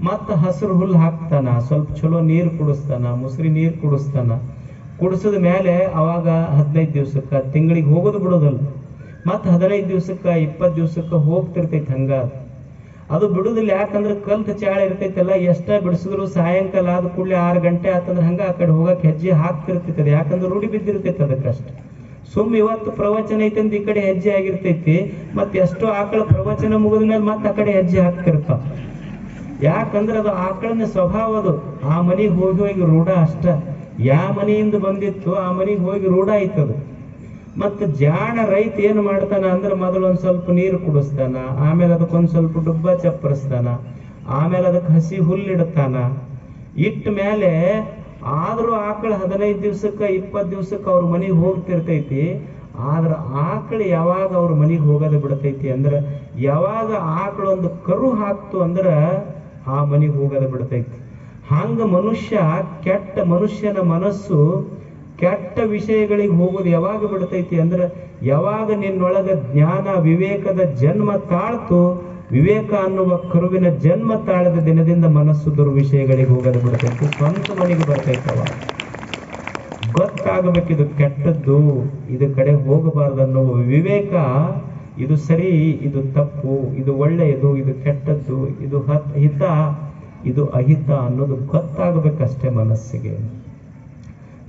ಮತ್ತ ಹಸಿರು ಹುಲ್ಲು ಹಾಕ್ತಾನ, ಸ್ವಲ್ಪ ಚಲೋ ನೀರು ಕುಡಿಸ್ತಾನ, ಮುಸ್ರಿ ನೀರು ಕುಡಿಸ್ತಾನ. ಕುಡಿಸಿದ ಮೇಲೆ ಅವಾಗ 15 ದಿವ್ಸಕ್ಕ ತಿಂಗಳಿಗೆ ಹೋಗೋದು ಬಿಡೋದಲ್ಲ, ಮತ್ತ 15 ದಿವ್ಸಕ್ಕ 20 ದಿವ್ಸಕ್ಕ ಹೋಗ್ತಿರ್ತೈತಿ. ಹಂಗ ಅದು ಬಿಡುದಿಲ್ಲ. ಯಾಕಂದ್ರೆ ಕಲ್ತ ಚಾಳ ಇರ್ತೈತಲ್ಲ, ಎಷ್ಟ ಬಿಡಿಸಿದ್ರು ಸಾಯಂಕಾಲ ಆದ ಕೂಡಲೇ 6 ಗಂಟೆ ಆತಂದ್ರೆ ಹಂಗ ಆ ಕಡೆ ಹೋಗಕ್ಕೆ ಹೆಜ್ಜೆ ಹಾಕ್ತಿರ್ತೈತಿ. ಯಾಕಂದ್ರೆ ರೂಢಿ ಬಿದ್ದಿರ್ತೈತಿ ಅದಕ್ಕಷ್ಟ. ಇವತ್ತು ಪ್ರವಚನ ಐತಂದ ಈ ಕಡೆ ಹೆಜ್ಜೆ ಆಗಿರ್ತೈತಿ, ಮತ್ತೆ ಎಷ್ಟೋ ಆಕಳ ಪ್ರವಚನ ಮುಗಿದ ಮೇಲೆ ಮತ್ತೆ ಆ ಕಡೆ ಹೆಜ್ಜೆ ಹಾಕ್ತಿರ್ತಾವ. ಯಾಕಂದ್ರೆ ಅದು ಆಕಳನ ಸ್ವಭಾವ. ಅದು ಆ ಮನೆಗೆ ಹೋಗಿ ರೂಢ ಅಷ್ಟ. ಯಾವ ಮನೆಯಿಂದ ಬಂದಿತ್ತು ಆ ಮನೆಗೆ ಹೋಗಿ ರೂಢ ಆಯ್ತದು. ಮತ್ತೆ ಜಾಣ ರೈತ ಏನು ಮಾಡ್ತಾನ ಅಂದ್ರೆ ಮೊದಲು ಒಂದ್ ಸ್ವಲ್ಪ ನೀರು ಕುಡಿಸ್ತಾನ, ಆಮೇಲೆ ಅದಕ್ಕೊಂದ್ ಸ್ವಲ್ಪ ಡುಬ್ಬ ಚಪ್ಪರಿಸ್ತಾನ, ಆಮೇಲೆ ಅದಕ್ಕೆ ಹಸಿ ಹುಲ್ಲಿಡ್ತಾನ. ಇಟ್ಟ ಮೇಲೆ ಆದ್ರೂ ಆಕಳ 15 ದಿವ್ಸಕ್ಕ 20 ದಿವ್ಸಕ್ಕ ಅವ್ರ ಮನೆಗೆ ಹೋಗ್ತಿರ್ತೈತಿ. ಆದ್ರ ಆಕಳ ಯಾವಾಗ ಅವ್ರ ಮನೆಗೆ ಹೋಗೋದು ಬಿಡ್ತೈತಿ ಅಂದ್ರೆ ಯಾವಾಗ ಆಕಳ ಒಂದು ಕರು ಹಾಕ್ತು ಅಂದ್ರ ಆ ಮನೆಗೆ ಹೋಗೋದು ಬಿಡ್ತೈತಿ. ಹಂಗ ಮನುಷ್ಯನ ಮನಸ್ಸು ಕೆಟ್ಟ ವಿಷಯಗಳಿಗೆ ಹೋಗೋದು ಯಾವಾಗ ಬಿಡ್ತೈತಿ ಅಂದ್ರೆ ಯಾವಾಗ ನಿನ್ನೊಳಗ ಜ್ಞಾನ ವಿವೇಕದ ಜನ್ಮ ತಾಳ್ತು, ವಿವೇಕ ಅನ್ನುವ ಕರುವಿನ ಜನ್ಮ ತಾಳದ ದಿನದಿಂದ ಮನಸ್ಸು ದುರ್ವಿಷಯಗಳಿಗೆ ಹೋಗೋದು ಬಿಡ್ತೈತಿ, ಸ್ವಂತ ಮನೆಗೆ ಬರ್ತೈತವ. ಗೊತ್ತಾಗಬೇಕಿದು ಕೆಟ್ಟದ್ದು, ಇದು ಕಡೆ ಹೋಗಬಾರ್ದು ಅನ್ನುವ ವಿವೇಕ. ಇದು ಸರಿ, ಇದು ತಪ್ಪು, ಇದು ಒಳ್ಳೆಯದು, ಇದು ಕೆಟ್ಟದ್ದು, ಇದು ಹಿತ, ಇದು ಅಹಿತ ಅನ್ನೋದು ಗೊತ್ತಾಗಬೇಕಷ್ಟೇ ಮನಸ್ಸಿಗೆ.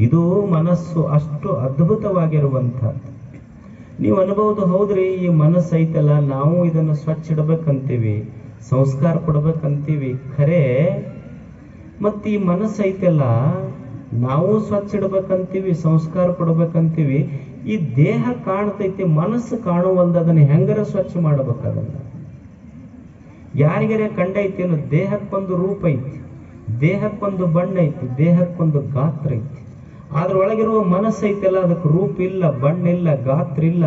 ಇದು ಮನಸ್ಸು ಅಷ್ಟು ಅದ್ಭುತವಾಗಿರುವಂಥದ್ದು. ನೀವು ಅನ್ಬಹುದು, ಹೌದ್ರಿ ಈ ಮನಸ್ಸು ಐತಲ್ಲ, ನಾವು ಇದನ್ನು ಸ್ವಚ್ಛ ಇಡಬೇಕಂತೀವಿ, ಸಂಸ್ಕಾರ ಕೊಡ್ಬೇಕಂತೀವಿ. ಖರೆ, ಮತ್ತ ಈ ಮನಸ್ಸು ಐತಲ್ಲ, ನಾವು ಸ್ವಚ್ಛ ಇಡ್ಬೇಕಂತೀವಿ, ಸಂಸ್ಕಾರ ಕೊಡ್ಬೇಕಂತೀವಿ. ಈ ದೇಹ ಕಾಣ್ತೈತಿ, ಮನಸ್ಸು ಕಾಣುವಲ್ದ, ಅದನ್ನ ಹೆಂಗರ ಸ್ವಚ್ಛ ಮಾಡ್ಬೇಕು. ಅದನ್ನ ಯಾರಿಗಾರ ಕಂಡೈತಿ? ದೇಹಕ್ಕೊಂದು ರೂಪ ಐತಿ, ದೇಹಕ್ಕೊಂದು ಬಣ್ಣ ಐತಿ, ದೇಹಕ್ಕೊಂದು ಗಾತ್ರ ಐತಿ. ಅದ್ರೊಳಗಿರುವ ಮನಸ್ಸು ಐತಲ್ಲ, ಅದಕ್ಕೆ ರೂಪ ಇಲ್ಲ, ಬಣ್ಣ ಇಲ್ಲ, ಗಾತ್ರ ಇಲ್ಲ.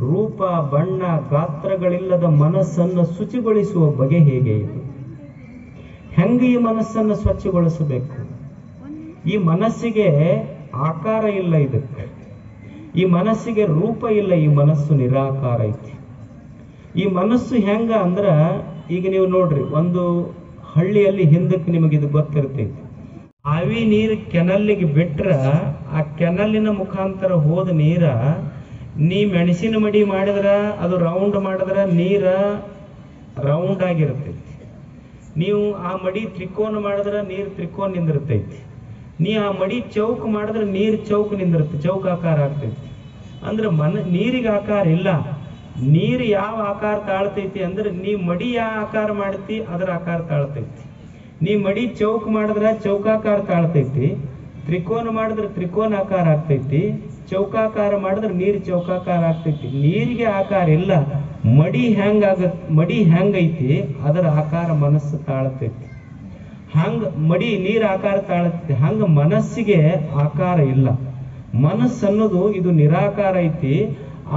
ರೂಪ ಬಣ್ಣ ಗಾತ್ರಗಳಿಲ್ಲದ ಮನಸ್ಸನ್ನು ಶುಚಿಗೊಳಿಸುವ ಬಗೆ ಹೇಗೆ ಇದು? ಹೆಂಗೆ ಈ ಮನಸ್ಸನ್ನು ಸ್ವಚ್ಛಗೊಳಿಸಬೇಕು? ಈ ಮನಸ್ಸಿಗೆ ಆಕಾರ ಇಲ್ಲ, ಇದಕ್ಕೆ ಈ ಮನಸ್ಸಿಗೆ ರೂಪ ಇಲ್ಲ, ಈ ಮನಸ್ಸು ನಿರಾಕಾರ ಐತಿ. ಈ ಮನಸ್ಸು ಹೆಂಗ ಅಂದ್ರ, ಈಗ ನೀವು ನೋಡ್ರಿ, ಒಂದು ಹಳ್ಳಿಯಲ್ಲಿ ಹಿಂದಕ್ಕೆ ನಿಮಗೆ ಇದು ಗೊತ್ತಿರ್ತೈತಿ. ಆವಿ ನೀರು ಕೆನಲ್ಲಿಗೆ ಬಿಟ್ರ ಆ ಕೆನಲ್ಲಿನ ಮುಖಾಂತರ ಹೋದ ನೀರ ನೀ ಮೆಣಸಿನ ಮಡಿ ಮಾಡಿದ್ರ ಅದು ರೌಂಡ್ ಮಾಡಿದ್ರ ನೀರ ರೌಂಡ್ ಆಗಿರ್ತೈತಿ. ನೀವು ಆ ಮಡಿ ತ್ರಿಕೋನ ಮಾಡಿದ್ರ ನೀರು ತ್ರಿಕೋನ ನಿಂದಿರ್ತೈತಿ. ನೀ ಆ ಮಡಿ ಚೌಕ್ ಮಾಡಿದ್ರೆ ನೀರು ಚೌಕ್ ನಿಂದಿರುತ್ತೆ, ಚೌಕಾಕಾರ ಆಗ್ತೈತಿ. ಅಂದ್ರೆ ನೀರಿಗೆ ಆಕಾರ ಇಲ್ಲ. ನೀರು ಯಾವ ಆಕಾರ ತಾಳ್ತೈತಿ ಅಂದ್ರೆ ನೀ ಮಡಿ ಯಾವ ಆಕಾರ ಮಾಡ್ತಿ ಅದರ ಆಕಾರ ತಾಳ್ತೈತಿ. ನೀ ಮಡಿ ಚೌಕ್ ಮಾಡಿದ್ರ ಚೌಕಾಕಾರ ತಾಳ್ತೈತಿ, ತ್ರಿಕೋನ ಮಾಡಿದ್ರೆ ತ್ರಿಕೋನ ಆಕಾರ ಆಗ್ತೈತಿ, ಚೌಕಾಕಾರ ಮಾಡಿದ್ರೆ ನೀರು ಚೌಕಾಕಾರ ಆಗ್ತೈತಿ. ನೀರಿಗೆ ಆಕಾರ ಇಲ್ಲ. ಮಡಿ ಹೆಂಗೈತಿ ಅದರ ಆಕಾರ ಮನಸ್ಸು ತಾಳ್ತೈತಿ. ಹಂಗ ಮಡಿ ನೀರ್ ಆಕಾರ ತಾಳತೈತಿ, ಹಂಗ ಮನಸ್ಸಿಗೆ ಆಕಾರ ಇಲ್ಲ. ಮನಸ್ಸನ್ನೋದು ಇದು ನಿರಾಕಾರ ಐತಿ.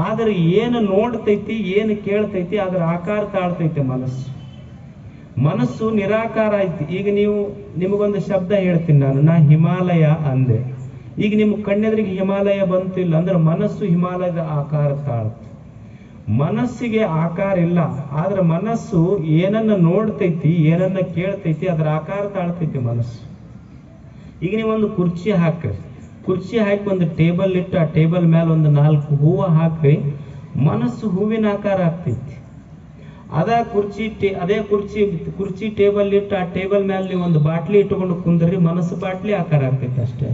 ಆದ್ರೆ ಏನು ನೋಡ್ತೈತಿ, ಏನು ಕೇಳ್ತೈತಿ ಅದರ ಆಕಾರ ತಾಳ್ತೈತಿ ಮನಸ್ಸು ನಿರಾಕಾರ ಐತಿ. ಈಗ ನಿಮಗೊಂದು ಶಬ್ದ ಹೇಳ್ತೀನಿ ನಾ ಹಿಮಾಲಯ ಅಂದೆ. ಈಗ ನಿಮ್ಮ ಕಣ್ಣೆದ್ರಿಗೆ ಹಿಮಾಲಯ ಬಂತು ಇಲ್ಲ ಅಂದ್ರೆ ಮನಸ್ಸು ಹಿಮಾಲಯದ ಆಕಾರ ತಾಳ್ತು. ಮನಸ್ಸಿಗೆ ಆಕಾರ ಇಲ್ಲ, ಆದ್ರೆ ಮನಸ್ಸು ಏನನ್ನ ನೋಡ್ತೈತಿ, ಏನನ್ನ ಕೇಳ್ತೈತಿ ಅದರ ಆಕಾರ ತಾಳ್ತೈತಿ ಮನಸ್ಸು. ಈಗ ನೀವೊಂದು ಕುರ್ಚಿ ಹಾಕ್ರಿ, ಕುರ್ಚಿ ಹಾಕಿ ಒಂದು ಟೇಬಲ್ ಇಟ್ಟು ಆ ಟೇಬಲ್ ಮೇಲೆ ಒಂದು 4 ಹೂವು ಹಾಕ್ರಿ, ಮನಸ್ಸು ಹೂವಿನ ಆಕಾರ ಆಗ್ತೈತಿ. ಅದೇ ಕುರ್ಚಿ ಟೇಬಲ್ ಇಟ್ಟು ಆ ಟೇಬಲ್ ಮೇಲೆ ನೀವು ಒಂದು ಬಾಟ್ಲಿ ಇಟ್ಟುಕೊಂಡು ಕುಂದ್ರಿ, ಮನಸ್ಸು ಬಾಟ್ಲಿ ಆಕಾರ ಆಗ್ತೈತಿ ಅಷ್ಟೇ.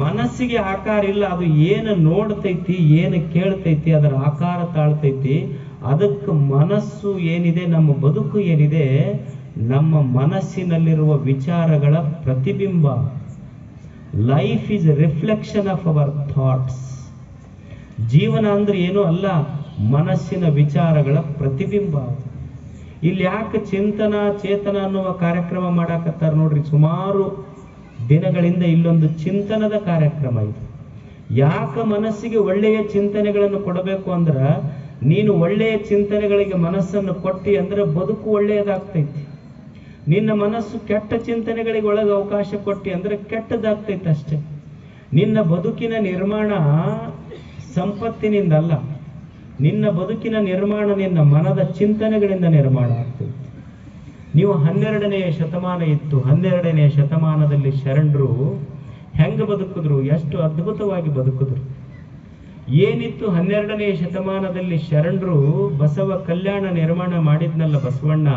ಮನಸ್ಸಿಗೆ ಆಕಾರ ಇಲ್ಲ. ಅದು ಏನು ನೋಡ್ತೈತಿ, ಏನು ಕೇಳ್ತೈತಿ ಅದರ ಆಕಾರ ತಾಳ್ತೈತಿ. ಅದಕ್ಕೆ ಮನಸ್ಸು ಏನಿದೆ, ನಮ್ಮ ಬದುಕು ಏನಿದೆ, ನಮ್ಮ ಮನಸ್ಸಿನಲ್ಲಿರುವ ವಿಚಾರಗಳ ಪ್ರತಿಬಿಂಬ. Life is reflection of our thoughts. ಜೀವನ ಅಂದ್ರೆ ಏನೂ ಅಲ್ಲ, ಮನಸ್ಸಿನ ವಿಚಾರಗಳ ಪ್ರತಿಬಿಂಬ. ಇಲ್ಲಿ ಯಾಕೆ ಚಿಂತನ ಚೇತನ ಅನ್ನುವ ಕಾರ್ಯಕ್ರಮ ಮಾಡಾಕತ್ತಾರ ನೋಡ್ರಿ. ಸುಮಾರು ದಿನಗಳಿಂದ ಇಲ್ಲೊಂದು ಚಿಂತನದ ಕಾರ್ಯಕ್ರಮ ಇದೆ. ಯಾಕೆ ಮನಸ್ಸಿಗೆ ಒಳ್ಳೆಯ ಚಿಂತನೆಗಳನ್ನು ಕೊಡಬೇಕು ಅಂದ್ರ, ನೀನು ಒಳ್ಳೆಯ ಚಿಂತನೆಗಳಿಗೆ ಮನಸ್ಸನ್ನು ಕೊಟ್ಟಿ ಅಂದ್ರೆ ಬದುಕು ಒಳ್ಳೆಯದಾಗ್ತೈತಿ. ನಿನ್ನ ಮನಸ್ಸು ಕೆಟ್ಟ ಚಿಂತನೆಗಳಿಗೆ ಒಳಗೆ ಅವಕಾಶ ಕೊಟ್ಟಿ ಅಂದ್ರೆ ಕೆಟ್ಟದಾಗ್ತೈತೆ ಅಷ್ಟೇ. ನಿನ್ನ ಬದುಕಿನ ನಿರ್ಮಾಣ ಸಂಪತ್ತಿನಿಂದ ಅಲ್ಲ, ನಿನ್ನ ಬದುಕಿನ ನಿರ್ಮಾಣ ನಿನ್ನ ಮನದ ಚಿಂತನೆಗಳಿಂದ ನಿರ್ಮಾಣ ಆಗ್ತೈತಿ. ನೀವು 12ನೇ ಶತಮಾನ ಇತ್ತು. 12ನೇ ಶತಮಾನದಲ್ಲಿ ಶರಣರು ಹೆಂಗ ಬದುಕಿದ್ರು, ಎಷ್ಟು ಅದ್ಭುತವಾಗಿ ಬದುಕಿದ್ರು. ಏನಿತ್ತು 12ನೇ ಶತಮಾನದಲ್ಲಿ ಶರಣರು? ಬಸವ ಕಲ್ಯಾಣ ನಿರ್ಮಾಣ ಮಾಡಿದ್ನಲ್ಲ ಬಸವಣ್ಣ,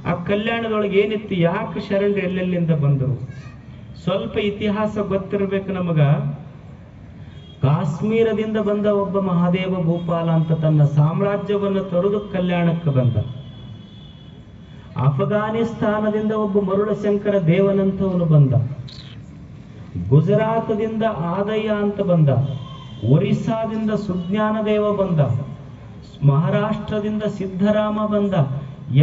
ಆ ಕಲ್ಯಾಣದೊಳಗೆ ಏನಿತ್ತು? ಯಾಕೆ ಶರಣರು ಎಲ್ಲೆಲ್ಲಿಂದ ಬಂದರು? ಸ್ವಲ್ಪ ಇತಿಹಾಸ ಗೊತ್ತಿರ್ಬೇಕು ನಮಗ. ಕಾಶ್ಮೀರದಿಂದ ಬಂದ ಒಬ್ಬ ಮಹಾದೇವ ಭೂಪಾಲ ಅಂತ ತನ್ನ ಸಾಮ್ರಾಜ್ಯವನ್ನು ತೊರೆದು ಕಲ್ಯಾಣಕ್ಕೆ ಬಂದ. ಅಫಘಾನಿಸ್ತಾನದಿಂದ ಒಬ್ಬ ಮರುಳಶಂಕರ ದೇವನಂತವನು ಬಂದ. ಗುಜರಾತದಿಂದ ಆದಯ್ಯ ಅಂತ ಬಂದ. ಒರಿಸ್ಸಾದಿಂದ ಸುಜ್ಞಾನ ದೇವ ಬಂದ. ಮಹಾರಾಷ್ಟ್ರದಿಂದ ಸಿದ್ಧರಾಮ ಬಂದ.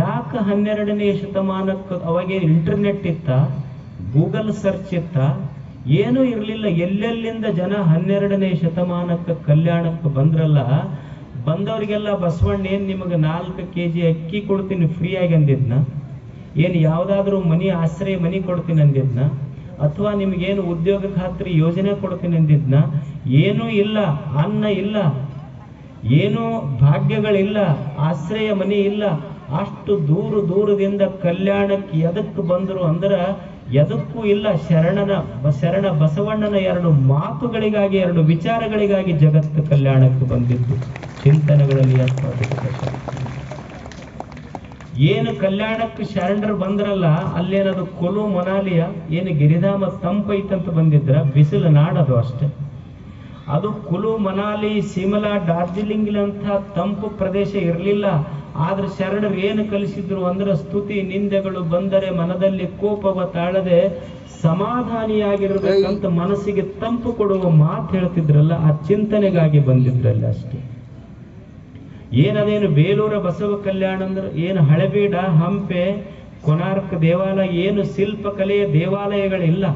ಯಾಕೆ 12ನೇ ಶತಮಾನಕ್ಕೆ? ಅವಾಗೆ ಇಂಟರ್ನೆಟ್ ಇತ್ತ, ಗೂಗಲ್ ಸರ್ಚ್ ಇತ್ತ, ಏನೂ ಇರಲಿಲ್ಲ. ಎಲ್ಲೆಲ್ಲಿಂದ ಜನ 12ನೇ ಶತಮಾನಕ್ಕೆ ಕಲ್ಯಾಣಕ್ಕೆ ಬಂದ್ರಲ್ಲ. ಬಂದವರಿಗೆಲ್ಲ ಬಸವಣ್ಣ ಏನ್ ನಿಮಗೆ 4 kg ಅಕ್ಕಿ ಕೊಡ್ತೀನಿ ಫ್ರೀಯಾಗಿ ಅಂದಿದ್ನ? ಏನು ಯಾವುದಾದ್ರೂ ಆಶ್ರಯ ಮನಿ ಕೊಡ್ತೀನಿ ಅಂದಿದ್ನ? ಅಥವಾ ನಿಮಗೇನು ಉದ್ಯೋಗ ಖಾತ್ರಿ ಯೋಜನೆ ಕೊಡ್ತೀನಿ ಅಂದಿದ್ನ? ಏನೂ ಇಲ್ಲ. ಅನ್ನ ಇಲ್ಲ, ಏನೂ ಭಾಗ್ಯಗಳಿಲ್ಲ, ಆಶ್ರಯ ಮನಿ ಇಲ್ಲ. ಅಷ್ಟು ದೂರದಿಂದ ಕಲ್ಯಾಣಕ್ಕೆ ಎದಕ್ಕೆ ಬಂದರು ಅಂದ್ರೆ ಎದಕ್ಕೂ ಇಲ್ಲ. ಶರಣ ಬಸವಣ್ಣನ 2 ಮಾತುಗಳಿಗಾಗಿ, 2 ವಿಚಾರಗಳಿಗಾಗಿ ಜಗತ್ತು ಕಲ್ಯಾಣಕ್ಕೆ ಬಂದಿತ್ತು. ಚಿಂತನೆಗಳಲ್ಲಿ ಏನು ಕಲ್ಯಾಣಕ್ಕೆ ಶರಣರು ಬಂದ್ರಲ್ಲ, ಅಲ್ಲೇನದು ಕುಲು ಮನಾಲಿಯ ಏನು ಗಿರಿಧಾಮ ತಂಪೈತಂತ ಬಂದಿದ್ರ? ಬಿಸಿಲು ನಾಡದು ಅಷ್ಟೇ. ಅದು ಕುಲು ಮನಾಲಿ ಸಿಮಲಾ ಡಾರ್ಜಿಲಿಂಗ್ ಅಂತ ತಂಪು ಪ್ರದೇಶ ಇರಲಿಲ್ಲ. ಆದ್ರೆ ಶರಣರು ಏನು ಕಲಿಸಿದ್ರು ಅಂದ್ರೆ, ಸ್ತುತಿ ನಿಂದೆಗಳು ಬಂದರೆ ಮನದಲ್ಲಿ ಕೋಪವ ತಾಳದೆ ಸಮಾಧಾನಿಯಾಗಿರ್ಬೇಕಂತ ಮನಸ್ಸಿಗೆ ತಂಪು ಕೊಡುವ ಮಾತು ಹೇಳ್ತಿದ್ರಲ್ಲ, ಆ ಚಿಂತನೆಗಾಗಿ ಬಂದಿದ್ರಲ್ಲ ಅಷ್ಟೇ. ಏನದೇನು ಬೇಲೂರ ಬಸವ ಕಲ್ಯಾಣ ಅಂದ್ರೆ ಏನು ಹಳೆಬೀಡ, ಹಂಪೆ, ಕೊನಾರ್ಕ್ ದೇವಾಲಯ, ಏನು ಶಿಲ್ಪಕಲೆಯ ದೇವಾಲಯಗಳಿಲ್ಲ.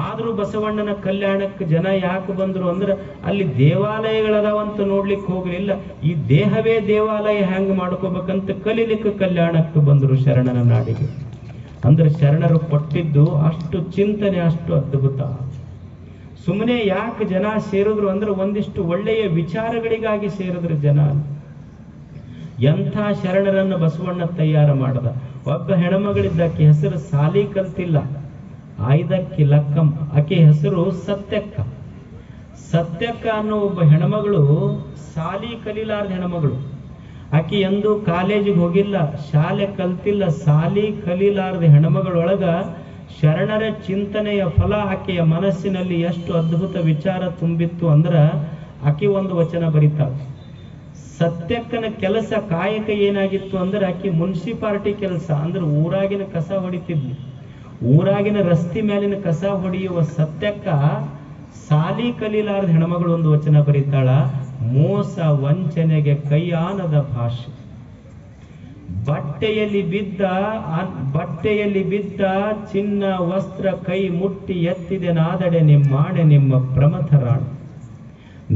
ಆದ್ರೂ ಬಸವಣ್ಣನ ಕಲ್ಯಾಣಕ್ಕೆ ಜನ ಯಾಕೆ ಬಂದ್ರು ಅಂದ್ರೆ, ಅಲ್ಲಿ ದೇವಾಲಯಗಳದಾವಂತ ನೋಡ್ಲಿಕ್ಕೆ ಹೋಗ್ಲಿಲ್ಲ. ಈ ದೇಹವೇ ದೇವಾಲಯ ಹೆಂಗ್ ಮಾಡ್ಕೋಬೇಕಂತ ಕಲೀಲಿಕ್ಕೆ ಕಲ್ಯಾಣಕ್ಕೆ ಬಂದ್ರು ಶರಣನ ನಾಡಿಗೆ. ಅಂದ್ರೆ ಶರಣರು ಕೊಟ್ಟಿದ್ದು ಅಷ್ಟು ಚಿಂತನೆ, ಅಷ್ಟು ಅದ್ಭುತ. ಸುಮ್ಮನೆ ಯಾಕೆ ಜನ ಸೇರಿದ್ರು ಅಂದ್ರೆ, ಒಂದಿಷ್ಟು ಒಳ್ಳೆಯ ವಿಚಾರಗಳಿಗಾಗಿ ಸೇರಿದ್ರು ಜನ. ಎಂಥ ಶರಣರನ್ನು ಬಸವಣ್ಣ ತಯಾರು ಮಾಡದ. ಒಬ್ಬ ಹೆಣ್ಮಗಳಿದ್ದಕ್ಕೆ ಹೆಸರು ಸಾಲಿ ಕಲ್ತಿಲ್ಲ, ಆಯ್ದಕ್ಕಿ ಲಕ್ಕಂ. ಆಕೆ ಹೆಸರು ಸತ್ಯಕ್ಕ. ಸತ್ಯಕ್ಕ ಅನ್ನೋ ಒಬ್ಬ ಹೆಣ್ಮಗಳು ಸಾಲಿ ಕಲೀಲಾರ್ದ ಹೆಣ್ಮಗಳು. ಆಕೆ ಎಂದೂ ಕಾಲೇಜಿಗೆ ಹೋಗಿಲ್ಲ, ಶಾಲೆ ಕಲ್ತಿಲ್ಲ. ಸಾಲಿ ಕಲೀಲಾರ್ದ ಹೆಣ್ಮಗಳೊಳಗ ಶರಣರ ಚಿಂತನೆಯ ಫಲ ಆಕೆಯ ಮನಸ್ಸಿನಲ್ಲಿ ಎಷ್ಟು ಅದ್ಭುತ ವಿಚಾರ ತುಂಬಿತ್ತು ಅಂದ್ರ, ಆಕೆ ಒಂದು ವಚನ ಬರೀತಾಳೆ. ಸತ್ಯಕ್ಕನ ಕೆಲಸ ಕಾಯಕ ಏನಾಗಿತ್ತು ಅಂದ್ರೆ, ಆಕೆ ಮುನ್ಸಿಪಾಲಿಟಿ ಕೆಲಸ ಅಂದ್ರೆ ಊರಾಗಿನ ಕಸ ಹೊಡಿತಿದ್ಲು. ಊರಾಗಿನ ರಸ್ತೆ ಮೇಲಿನ ಕಸ ಹೊಡೆಯುವ ಸತ್ಯಕ್ಕ ಸಾಲಿ ಕಲೀಲಾರ್ದ ಹೆಣ್ಮಗಳು ಒಂದು ವಚನ ಬರೀತಾಳ. ಮೋಸ ವಂಚನೆಗೆ ಕೈಯಾನದ ಭಾಷೆ. ಬಟ್ಟೆಯಲ್ಲಿ ಬಿದ್ದ ಚಿನ್ನ ವಸ್ತ್ರ ಕೈ ಮುಟ್ಟಿ ಎತ್ತಿದೆ ನಾದಡೆ ನಿಮ್ಮಾಣೆ ನಿಮ್ಮ ಪ್ರಮಥರಾಣ.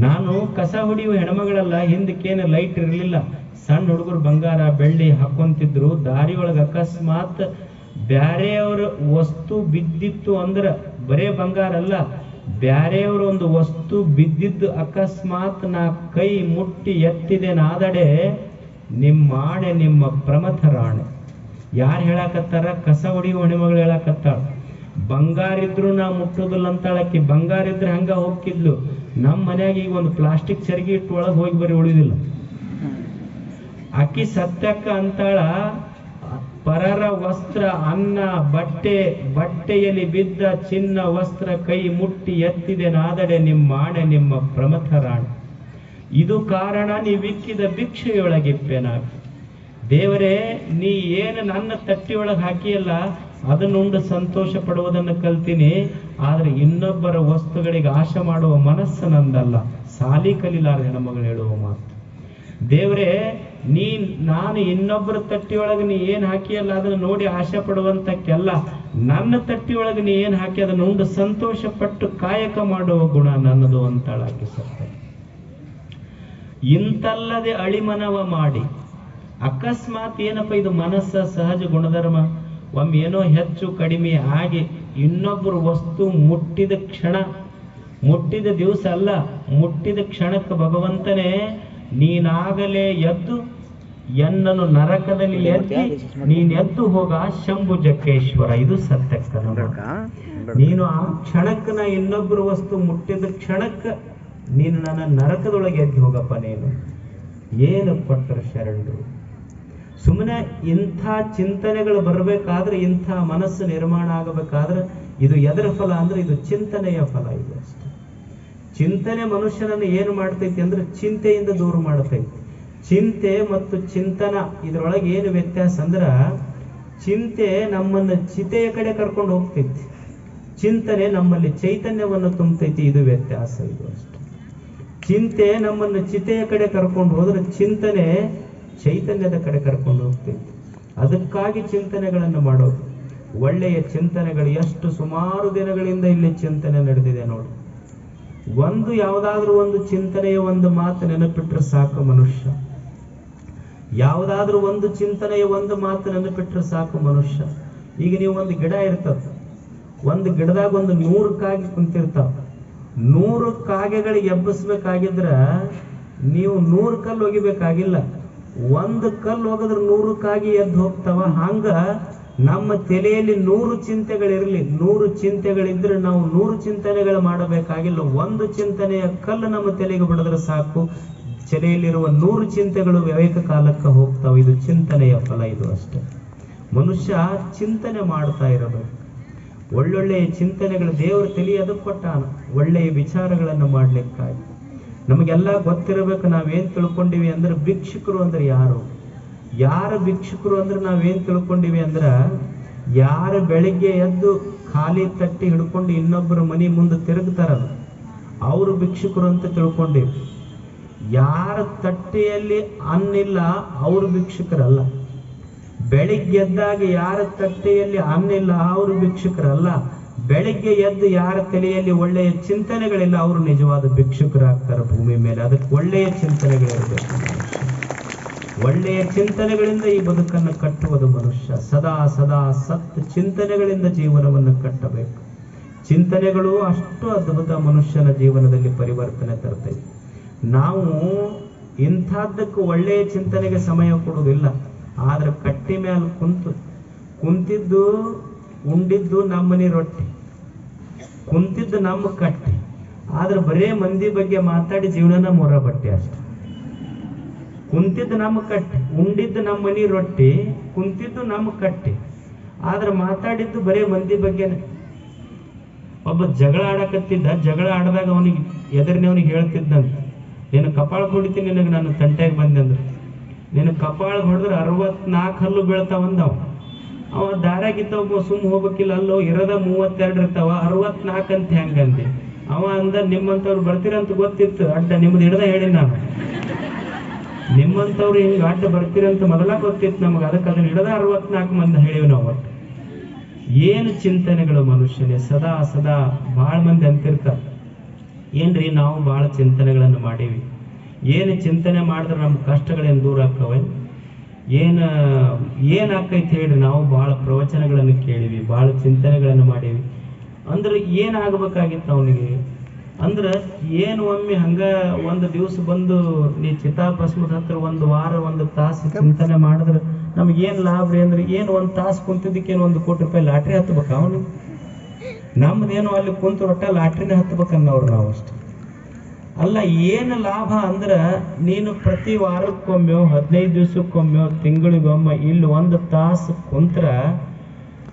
ನಾನು ಕಸ ಹೊಡೆಯುವ ಹೆಣ್ಮಗಳಲ್ಲ. ಹಿಂದಕ್ಕೇನು ಲೈಟ್ ಇರಲಿಲ್ಲ. ಸಣ್ಣ ಹುಡುಗರು ಬಂಗಾರ ಬೆಳ್ಳಿ ಹಾಕೊಂತಿದ್ರು. ದಾರಿಯೊಳಗೆ ಅಕಸ್ಮಾತ್ ಬ್ಯಾರೆಯವ್ರ ವಸ್ತು ಬಿದ್ದಿತ್ತು ಅಂದ್ರೆ, ಬರೇ ಬಂಗಾರ ಅಲ್ಲ, ಬ್ಯಾರೆಯವ್ರ ಒಂದು ವಸ್ತು ಬಿದ್ದಿದ್ದು ಅಕಸ್ಮಾತ್ ನಾ ಕೈ ಮುಟ್ಟಿ ಎತ್ತಿದೆ ನಾದಡೆ ನಿಮ್ಮಾಣೆ ನಿಮ್ಮ ಪ್ರಮಥರಾಣೆ. ಯಾರು ಹೇಳಾಕತ್ತಾರ? ಕಸ ಹೊಡೆಯುವ ಹೆಣ್ಮಗಳು ಹೇಳಾಕತ್ತಾಳ. ಬಂಗಾರ ಇದ್ರು ನಾ ಮುಟ್ಟೋದಿಲ್ಲ ಅಂತಾಳಕ್ಕಿ. ಬಂಗಾರ ಇದ್ರೆ ಹಂಗ ಹೋಗ್ತಿದ್ಲು. ನಮ್ಮ ಮನ್ಯಾಗ ಈಗ ಒಂದು ಪ್ಲಾಸ್ಟಿಕ್ ಚರ್ಗಿ ಇಟ್ಟು ಒಳಗೆ ಹೋಗಿ ಬರೀ ಉಳಿದಿಲ್ಲ. ಅಕ್ಕಿ ಸತ್ಯಕ್ಕ ಅಂತಾಳ, ಪರರ ವಸ್ತ್ರ ಅನ್ನ ಬಟ್ಟೆಯಲ್ಲಿ ಬಿದ್ದ ಚಿನ್ನ ವಸ್ತ್ರ ಕೈ ಮುಟ್ಟಿ ಎತ್ತಿದೆ ನಾದಡೆ ನಿಮ್ಮಾಣೆ ನಿಮ್ಮ ಪ್ರಮಥರಾಣ. ಇದು ಕಾರಣ ನೀವಿಕ್ಕಿದ ಭಿಕ್ಷೆಯೊಳಗಿಪ್ಪೆನಾಗಿ. ದೇವರೇ, ನೀ ಏನು ನನ್ನ ತಟ್ಟಿಯೊಳಗೆ ಹಾಕಿಯಲ್ಲ ಅದನ್ನುಂಡು ಸಂತೋಷ ಪಡುವುದನ್ನು ಕಲ್ತೀನಿ. ಆದ್ರೆ ಇನ್ನೊಬ್ಬರ ವಸ್ತುಗಳಿಗೆ ಆಶೆ ಮಾಡುವ ಮನಸ್ಸು ನಂದಲ್ಲ. ಸಾಲಿ ಕಲೀಲಾರ ಹೆಣ್ಮಗಳು ಹೇಳುವ ಮಾತು. ದೇವರೇ ನಾನು ಇನ್ನೊಬ್ಬರ ತಟ್ಟಿಯೊಳಗೆ ನೀ ಏನ್ ಹಾಕಿಯಲ್ಲ ಅದನ್ನ ನೋಡಿ ಆಶೆ ಪಡುವಂತಕ್ಕೆಲ್ಲ, ನನ್ನ ತಟ್ಟಿಯೊಳಗೆ ನೀ ಏನ್ ಹಾಕಿ ಅದನ್ನ ಉಂಡು ಸಂತೋಷ ಪಟ್ಟು ಕಾಯಕ ಮಾಡುವ ಗುಣ ನನ್ನದು ಅಂತಾಳಾಕಿ ಸತ್ತ. ಇಂತಲ್ಲದೆ ಅಳಿಮನವ ಮಾಡಿ, ಅಕಸ್ಮಾತ್ ಏನಪ್ಪ ಇದು ಮನಸ್ಸ ಸಹಜ ಗುಣಧರ್ಮ, ಒಮ್ಮೆ ಏನೋ ಹೆಚ್ಚು ಕಡಿಮೆ ಆಗಿ ಇನ್ನೊಬ್ಬರು ವಸ್ತು ಮುಟ್ಟಿದ ಕ್ಷಣ, ಮುಟ್ಟಿದ ದಿವಸ ಅಲ್ಲ, ಮುಟ್ಟಿದ ಕ್ಷಣಕ್ಕೆ ಭಗವಂತನೇ ನೀನಾಗಲೇ ಎದ್ದು ಎನ್ನನು ನರಕದಲ್ಲಿ ಎದ್ದಿ ನೀನೆದ್ದು ಹೋಗ ಶಂಭು ಜಕ್ಕೇಶ್ವರ. ಇದು ಸತ್ಯಕ್ಕ. ನೀನು ಆ ಕ್ಷಣಕ್ಕೆ ನಾ ಇನ್ನೊಬ್ಬರು ವಸ್ತು ಮುಟ್ಟಿದ ಕ್ಷಣಕ್ಕೆ ನೀನು ನನ್ನ ನರಕದೊಳಗೆ ಎದ್ದು ಹೋಗಪ್ಪ. ನೀನು ಏನು ಕೊಟ್ಟರು ಶರಣರು. ಸುಮ್ಮನೆ ಇಂಥ ಚಿಂತನೆಗಳು ಬರಬೇಕಾದ್ರೆ, ಇಂಥ ಮನಸ್ಸು ನಿರ್ಮಾಣ ಆಗಬೇಕಾದ್ರೆ ಇದು ಎದರ ಫಲ ಅಂದ್ರೆ ಇದು ಚಿಂತನೆಯ ಫಲ. ಇದು ಅಷ್ಟೇ. ಚಿಂತನೆ ಮನುಷ್ಯನನ್ನು ಏನು ಮಾಡ್ತೈತಿ ಅಂದ್ರೆ ಚಿಂತೆಯಿಂದ ದೂರ ಮಾಡ್ತೈತಿ. ಚಿಂತೆ ಮತ್ತು ಚಿಂತನ ಇದ್ರೊಳಗೆ ಏನು ವ್ಯತ್ಯಾಸ ಅಂದ್ರ, ಚಿಂತೆ ನಮ್ಮನ್ನು ಚಿತೆಯ ಕಡೆ ಕರ್ಕೊಂಡು ಹೋಗ್ತೈತಿ, ಚಿಂತನೆ ನಮ್ಮಲ್ಲಿ ಚೈತನ್ಯವನ್ನು ತುಂಬತೈತಿ. ಇದು ವ್ಯತ್ಯಾಸ. ಇದು ಅಷ್ಟೇ. ಚಿಂತೆ ನಮ್ಮನ್ನು ಚಿತೆಯ ಕಡೆ ಕರ್ಕೊಂಡು ಹೋದ್ರೆ ಚಿಂತನೆ ಚೈತನ್ಯದ ಕಡೆ ಕರ್ಕೊಂಡು ಹೋಗ್ತೈತಿ. ಅದಕ್ಕಾಗಿ ಚಿಂತನೆಗಳನ್ನು ಮಾಡೋದು. ಒಳ್ಳೆಯ ಚಿಂತನೆಗಳು ಎಷ್ಟು ಸುಮಾರು ದಿನಗಳಿಂದ ಇಲ್ಲಿ ಚಿಂತನೆ ನಡೆದಿದೆ ನೋಡಿ. ಯಾವುದಾದ್ರೂ ಒಂದು ಚಿಂತನೆಯ ಒಂದು ಮಾತು ನೆನಪಿಟ್ರೆ ಸಾಕು ಮನುಷ್ಯ. ಯಾವುದಾದ್ರೂ ಒಂದು ಚಿಂತನೆಯ ಒಂದು ಮಾತು ನೆನಪಿಟ್ರೆ ಸಾಕು ಮನುಷ್ಯ. ಈಗ ನೀವು ಒಂದು ಗಿಡ ಇರ್ತದ, ಒಂದು ಗಿಡದಾಗ ಒಂದು 100 ಕಾಗೆ ಕುಂತಿರ್ತಾವ. 100 ಕಾಗೆಗಳಿಗೆ ಎಬ್ಬಿಸ್ಬೇಕಾಗಿದ್ರ ನೀವು 100 ಕಲ್ಲು ಒಗಿಬೇಕಾಗಿಲ್ಲ. ಒಂದು ಕಲ್ಲು ಹೋಗಿದ್ರೆ 100 ಕಾಗೆ ಎದ್ದು ಹೋಗ್ತಾವ. ಹಂಗ ನಮ್ಮ ತಲೆಯಲ್ಲಿ 100 ಚಿಂತೆಗಳಿರ್ಲಿ, 100 ಚಿಂತೆಗಳಿದ್ರೆ ನಾವು 100 ಚಿಂತನೆಗಳು ಮಾಡಬೇಕಾಗಿಲ್ಲ. ಒಂದು ಚಿಂತನೆಯ ಕಲ್ಲು ನಮ್ಮ ತಲೆಗೆ ಬಿಡಿದ್ರೆ ಸಾಕು, ತಲೆಯಲ್ಲಿರುವ 100 ಚಿಂತೆಗಳು ವಿವೇಕ ಕಾಲಕ್ಕೆ ಹೋಗ್ತಾವೆ. ಇದು ಚಿಂತನೆಯ ಫಲ. ಇದು ಅಷ್ಟೇ. ಮನುಷ್ಯ ಚಿಂತನೆ ಮಾಡ್ತಾ ಇರಬೇಕು. ಒಳ್ಳೊಳ್ಳೆಯ ಚಿಂತನೆಗಳು ದೇವರು ತಲೆ ಅದಕ್ಕೆ ಕೊಟ್ಟಾನ, ಒಳ್ಳೆಯ ವಿಚಾರಗಳನ್ನು ಮಾಡ್ಲಿಕ್ಕಾಗಿ. ನಮಗೆಲ್ಲ ಗೊತ್ತಿರಬೇಕು. ನಾವೇನ್ ತಿಳ್ಕೊಂಡಿವಿ ಅಂದ್ರೆ ಭಿಕ್ಷುಕರು ಅಂದ್ರೆ ಯಾರು ಭಿಕ್ಷುಕರು ಅಂದ್ರೆ ನಾವೇನ್ ತಿಳ್ಕೊಂಡಿವಿ ಅಂದ್ರ, ಯಾರು ಬೆಳಿಗ್ಗೆ ಎದ್ದು ಖಾಲಿ ತಟ್ಟಿ ಹಿಡ್ಕೊಂಡು ಇನ್ನೊಬ್ಬರ ಮನೆ ಮುಂದೆ ತಿರುಗ್ತಾರಲ್ಲ ಅವರು ಭಿಕ್ಷುಕರು ಅಂತ ತಿಳ್ಕೊಂಡಿವಿ. ಯಾರ ತಟ್ಟೆಯಲ್ಲಿ ಅನ್ನಿಲ್ಲ ಅವರು ಭಿಕ್ಷುಕರಲ್ಲ. ಬೆಳಿಗ್ಗೆ ಎದ್ದಾಗ ಯಾರ ತಟ್ಟೆಯಲ್ಲಿ ಅನ್ನಿಲ್ಲ ಅವರು ಭಿಕ್ಷುಕರಲ್ಲ. ಬೆಳಿಗ್ಗೆ ಎದ್ದು ಯಾರ ತಲೆಯಲ್ಲಿ ಒಳ್ಳೆಯ ಚಿಂತನೆಗಳಿಲ್ಲ ಅವರು ನಿಜವಾದ ಭಿಕ್ಷುಕರಾಗ್ತಾರೆ ಭೂಮಿ ಮೇಲೆ. ಅದಕ್ಕೆ ಒಳ್ಳೆಯ ಚಿಂತನೆಗಳಿರಬೇಕು. ಒಳ್ಳೆಯ ಚಿಂತನೆಗಳಿಂದ ಈ ಬದುಕನ್ನು ಕಟ್ಟುವುದು ಮನುಷ್ಯ. ಸದಾ ಸದಾ ಸತ್ ಚಿಂತನೆಗಳಿಂದ ಜೀವನವನ್ನು ಕಟ್ಟಬೇಕು. ಚಿಂತನೆಗಳು ಅಷ್ಟು ಅದ್ಭುತ ಮನುಷ್ಯನ ಜೀವನದಲ್ಲಿ ಪರಿವರ್ತನೆ ತರ್ತೈತಿ. ನಾವು ಇಂಥದ್ದಕ್ಕೆ ಒಳ್ಳೆಯ ಚಿಂತನೆಗೆ ಸಮಯ ಕೊಡುವುದಿಲ್ಲ. ಆದ್ರೆ ಕಟ್ಟಿ ಮೇಲೆ ಕುಂತಿದ್ದು ಉಂಡಿದ್ದು ನಮ್ಮನೆ ರೊಟ್ಟಿ, ಕುಂತಿದ್ದು ನಮ್ಮ ಕಟ್ಟಿ. ಆದ್ರೆ ಬರೇ ಮಂದಿ ಬಗ್ಗೆ ಮಾತಾಡಿ ಜೀವನನ ಮೊರ ಬಟ್ಟೆ ಅಷ್ಟೆ. ಕುಂತಿದ್ದು ನಮ್ಮ ಕಟ್ಟಿ, ಉಂಡಿದ್ದು ನಮ್ಮ ಮನಿ ರೊಟ್ಟಿ, ಕುಂತಿದ್ದು ನಮ್ಮ ಕಟ್ಟಿ. ಆದ್ರೆ ಮಾತಾಡಿದ್ದು ಬರೇ ಮಂದಿ ಬಗ್ಗೆನೆ. ಒಬ್ಬ ಜಗಳ ಆಡಕತ್ತಿದ್ದ. ಜಗಳ ಆಡಿದಾಗ ಅವನಿಗೆ ಎದುರಿನವನಿಗೆ ಹೇಳ್ತಿದ್ದಂತ, ನೀನು ಕಪಾಳ ಹೊಡಿತೀನಿ ನಿನಗೆ ನಾನು ತಂಟೆಗೆ ಬಂದೆ ಅಂದ್ರೆ. ನೀನು ಕಪಾಳ ಹೊಡೆದ್ರೆ 64 ಹಲ್ಲು ಬೀಳ್ತಾವಂದವ. ಅವ ದಾರಾಗಿದ್ದವ ಸುಮ್ಮ ಹೋಗ್ಬೇಕಿಲ್ಲ, ಅಲ್ಲೋ ಇರದ 32 ಇರ್ತಾವ, 64 ಅಂತ ಹೆಂಗಂದೆ. ಅವ ಅಂದ, ನಿಮ್ಮಂತವ್ರು ಬರ್ತೀರಂತ ಗೊತ್ತಿತ್ತು, ಅಡ್ಡ ನಿಮ್ದು ಹಿಡ್ದ ಹೇಳಿ ನಾನು. ನಿಮ್ಮಂತವ್ರು ಹಿಂಗ ಅಡ್ಡ ಬರ್ತೀರಂತ ಮೊದಲ ಗೊತ್ತಿತ್ತು ನಮಗೆ, ಅದಕ್ಕೆ ಅದನ್ನ ಹಿಡದ 64 ಮಂದಿ ಹೇಳಿವಿ ನಾವು. ಒಟ್ಟು ಏನು ಚಿಂತನೆಗಳು ಮನುಷ್ಯನೇ. ಸದಾ ಸದಾ ಭಾಳ ಮಂದಿ ಅಂತಿರ್ತಾರೆ, ಏನ್ರಿ ನಾವು ಭಾಳ ಚಿಂತನೆಗಳನ್ನು ಮಾಡೀವಿ. ಏನು ಚಿಂತನೆ ಮಾಡಿದ್ರೆ ನಮ್ಮ ಕಷ್ಟಗಳೇನು ದೂರ ಆಕ್ಕವೆ, ಏನಾಕೈತಿ ಹೇಳ್ರಿ. ನಾವು ಭಾಳ ಪ್ರವಚನಗಳನ್ನು ಕೇಳಿವಿ, ಭಾಳ ಚಿಂತನೆಗಳನ್ನು ಮಾಡೀವಿ. ಅಂದ್ರೆ ಏನಾಗಬೇಕಾಗಿತ್ತು ಅವನಿಗೆ ಅಂದ್ರೆ, ಏನು ಒಮ್ಮೆ ಹಂಗ ಒಂದು ದಿವಸ ಬಂದು ನೀ ಚಿತಾಭಸ್ಮದ ಹತ್ರ 1 ವಾರ 1 ತಾಸು ಚಿಂತನೆ ಮಾಡಿದ್ರೆ ನಮಗೇನು ಲಾಭ ರೀ ಅಂದ್ರೆ, ಏನು 1 ತಾಸು ಕುಂತಿದ್ದಕ್ಕೇನು 1 ಕೋಟಿ ರೂಪಾಯಿ ಲಾಟ್ರಿ ಹತ್ಬೇಕ ಅವನು? ನಮ್ದೇನು ಅಲ್ಲಿ ಕುಂತು ಒಟ್ಟ ಲಾಟ್ರಿನೇ ಹತ್ಬೇಕನ್ನೋರು ನಾವು ಅಷ್ಟೆ. ಅಲ್ಲ, ಏನು ಲಾಭ ಅಂದ್ರೆ, ನೀನು ಪ್ರತಿ ವಾರಕ್ಕೊಮ್ಮೆ 15 ದಿವಸಕ್ಕೊಮ್ಮೆ ತಿಂಗಳಿಗೊಮ್ಮೆ ಇಲ್ಲಿ 1 ತಾಸು ಕುಂತ್ರ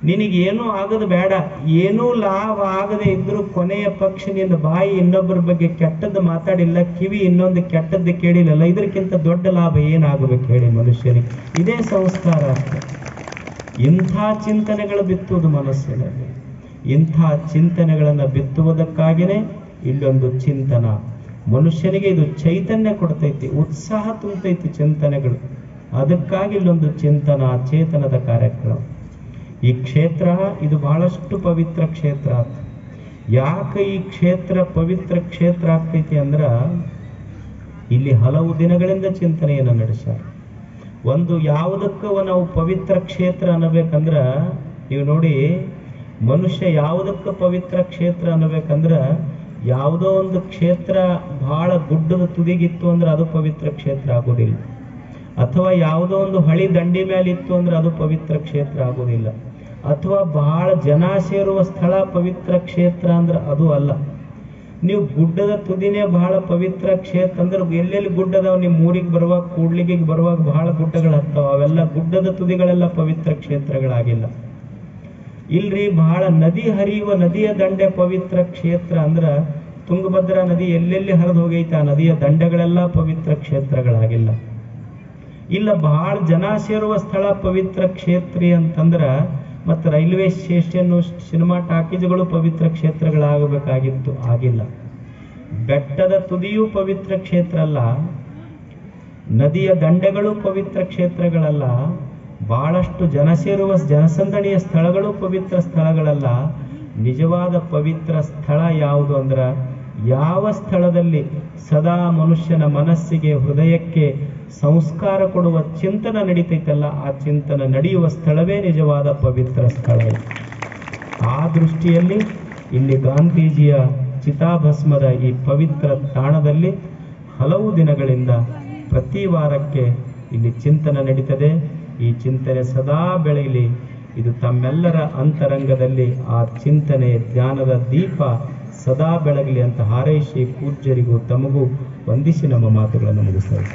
ನಿನಗೇನೂ ಆಗೋದು ಬೇಡ. ಏನೂ ಲಾಭ ಆಗದೆ ಇದ್ರು ಕೊನೆಯ ಪಕ್ಷ ನಿನ್ನ ಬಾಯಿ ಇನ್ನೊಬ್ಬರ ಬಗ್ಗೆ ಕೆಟ್ಟದ್ದು ಮಾತಾಡಿಲ್ಲ, ಕಿವಿ ಇನ್ನೊಂದು ಕೆಟ್ಟದ್ದು ಕೇಳಿಲ್ಲ, ಇದಕ್ಕಿಂತ ದೊಡ್ಡ ಲಾಭ ಏನಾಗಬೇಕು ಹೇಳಿ ಮನುಷ್ಯನಿಗೆ? ಇದೇ ಸಂಸ್ಕಾರ ಅಷ್ಟೆ. ಇಂಥ ಚಿಂತನೆಗಳು ಬಿತ್ತುವುದು ಮನಸ್ಸಿನಲ್ಲಿ. ಇಂಥ ಚಿಂತನೆಗಳನ್ನು ಬಿತ್ತುವುದಕ್ಕಾಗಿಯೇ ಇಲ್ಲೊಂದು ಚಿಂತನ. ಮನುಷ್ಯನಿಗೆ ಇದು ಚೈತನ್ಯ ಕೊಡ್ತೈತಿ, ಉತ್ಸಾಹ ತುಂಬತೈತಿ ಚಿಂತನೆಗಳು. ಅದಕ್ಕಾಗಿ ಇಲ್ಲೊಂದು ಚಿಂತನ ಚೇತನದ ಕಾರ್ಯಕ್ರಮ. ಈ ಕ್ಷೇತ್ರ ಇದು ಬಹಳಷ್ಟು ಪವಿತ್ರ ಕ್ಷೇತ್ರ. ಯಾಕೆ ಈ ಕ್ಷೇತ್ರ ಪವಿತ್ರ ಕ್ಷೇತ್ರ ಆಗ್ತೈತಿ ಅಂದ್ರ ಇಲ್ಲಿ ಹಲವು ದಿನಗಳಿಂದ ಚಿಂತನೆಯನ್ನು ನಡೆಸ್ಯಾರ. ಒಂದು ಯಾವುದಕ್ಕ ನಾವು ಪವಿತ್ರ ಕ್ಷೇತ್ರ ಅನ್ನಬೇಕಂದ್ರ, ನೀವು ನೋಡಿ ಮನುಷ್ಯ ಯಾವುದಕ್ಕ ಪವಿತ್ರ ಕ್ಷೇತ್ರ ಅನ್ನಬೇಕಂದ್ರ, ಯಾವುದೋ ಒಂದು ಕ್ಷೇತ್ರ ಬಹಳ ಗುಡ್ಡದ ತುದಿಗಿತ್ತು ಅಂದ್ರೆ ಅದು ಪವಿತ್ರ ಕ್ಷೇತ್ರ ಆಗೋದಿಲ್ಲ. ಅಥವಾ ಯಾವುದೋ ಒಂದು ಹಳಿ ದಂಡಿ ಮೇಲೆ ಇತ್ತು ಅಂದ್ರೆ ಅದು ಪವಿತ್ರ ಕ್ಷೇತ್ರ ಆಗೋದಿಲ್ಲ. ಅಥವಾ ಬಹಳ ಜನ ಸೇರುವ ಸ್ಥಳ ಪವಿತ್ರ ಕ್ಷೇತ್ರ ಅಂದ್ರೆ ಅದು ಅಲ್ಲ. ನೀವು ಗುಡ್ಡದ ತುದಿನೇ ಬಹಳ ಪವಿತ್ರ ಕ್ಷೇತ್ರ ಅಂದ್ರೆ ಎಲ್ಲೆಲ್ಲಿ ಗುಡ್ಡದವ, ನಿಮ್ಮ ಊರಿಗೆ ಬರುವಾಗ ಕೂಡ್ಲಿಗೆ ಬರುವಾಗ ಬಹಳ ಗುಡ್ಡಗಳು ಹತ್ತಾವ, ಅವೆಲ್ಲ ಗುಡ್ಡದ ತುದಿಗಳೆಲ್ಲ ಪವಿತ್ರ ಕ್ಷೇತ್ರಗಳಾಗಿಲ್ಲ. ಇಲ್ರಿ ಬಹಳ ನದಿ ಹರಿಯುವ ನದಿಯ ದಂಡೆ ಪವಿತ್ರ ಕ್ಷೇತ್ರ ಅಂದ್ರ ತುಂಗಭದ್ರಾ ನದಿ ಎಲ್ಲೆಲ್ಲಿ ಹರಿದು ಹೋಗೈತೆ ಆ ನದಿಯ ದಂಡೆಗಳೆಲ್ಲ ಪವಿತ್ರ ಕ್ಷೇತ್ರಗಳಾಗಿಲ್ಲ. ಇಲ್ಲ ಬಹಳ ಜನ ಸೇರುವ ಸ್ಥಳ ಪವಿತ್ರ ಕ್ಷೇತ್ರಿ ಅಂತಂದ್ರ ಮತ್ತು ರೈಲ್ವೆ ಸ್ಟೇಷನ್, ಸಿನಿಮಾ ಟಾಕೀಸ್ಗಳು ಪವಿತ್ರ ಕ್ಷೇತ್ರಗಳಾಗಬೇಕಾಗಿತ್ತು, ಆಗಿಲ್ಲ. ಬೆಟ್ಟದ ತುದಿಯೂ ಪವಿತ್ರ ಕ್ಷೇತ್ರ ಅಲ್ಲ, ನದಿಯ ದಂಡೆಗಳು ಪವಿತ್ರ ಕ್ಷೇತ್ರಗಳಲ್ಲ, ಬಹಳಷ್ಟು ಜನ ಸೇರುವ ಜನಸಂದಣಿಯ ಸ್ಥಳಗಳು ಪವಿತ್ರ ಸ್ಥಳಗಳಲ್ಲ. ನಿಜವಾದ ಪವಿತ್ರ ಸ್ಥಳ ಯಾವುದು ಅಂದ್ರ, ಯಾವ ಸ್ಥಳದಲ್ಲಿ ಸದಾ ಮನುಷ್ಯನ ಮನಸ್ಸಿಗೆ ಹೃದಯಕ್ಕೆ ಸಂಸ್ಕಾರ ಕೊಡುವ ಚಿಂತನ ನಡೀತೈತಲ್ಲ, ಆ ಚಿಂತನ ನಡೆಯುವ ಸ್ಥಳವೇ ನಿಜವಾದ ಪವಿತ್ರ ಸ್ಥಳ. ಆ ದೃಷ್ಟಿಯಲ್ಲಿ ಇಲ್ಲಿ ಗಾಂಧೀಜಿಯ ಚಿತಾಭಸ್ಮದ ಈ ಪವಿತ್ರ ತಾಣದಲ್ಲಿ ಹಲವು ದಿನಗಳಿಂದ ಪ್ರತಿ ವಾರಕ್ಕೆ ಇಲ್ಲಿ ಚಿಂತನ ನಡೀತದೆ. ಈ ಚಿಂತನೆ ಸದಾ ಬೆಳೆಯಲಿ. ಇದು ತಮ್ಮೆಲ್ಲರ ಅಂತರಂಗದಲ್ಲಿ ಆ ಚಿಂತನೆ ಜ್ಞಾನದ ದೀಪ ಸದಾ ಬೆಳಗಲಿ ಅಂತ ಹಾರೈಸಿ ಪೂಜ್ಯರಿಗೂ ತಮಗೂ ವಂದಿಸಿ ನಮ್ಮ ಮಾತುಗಳನ್ನು ಮುಗಿಸ್ತೇವೆ.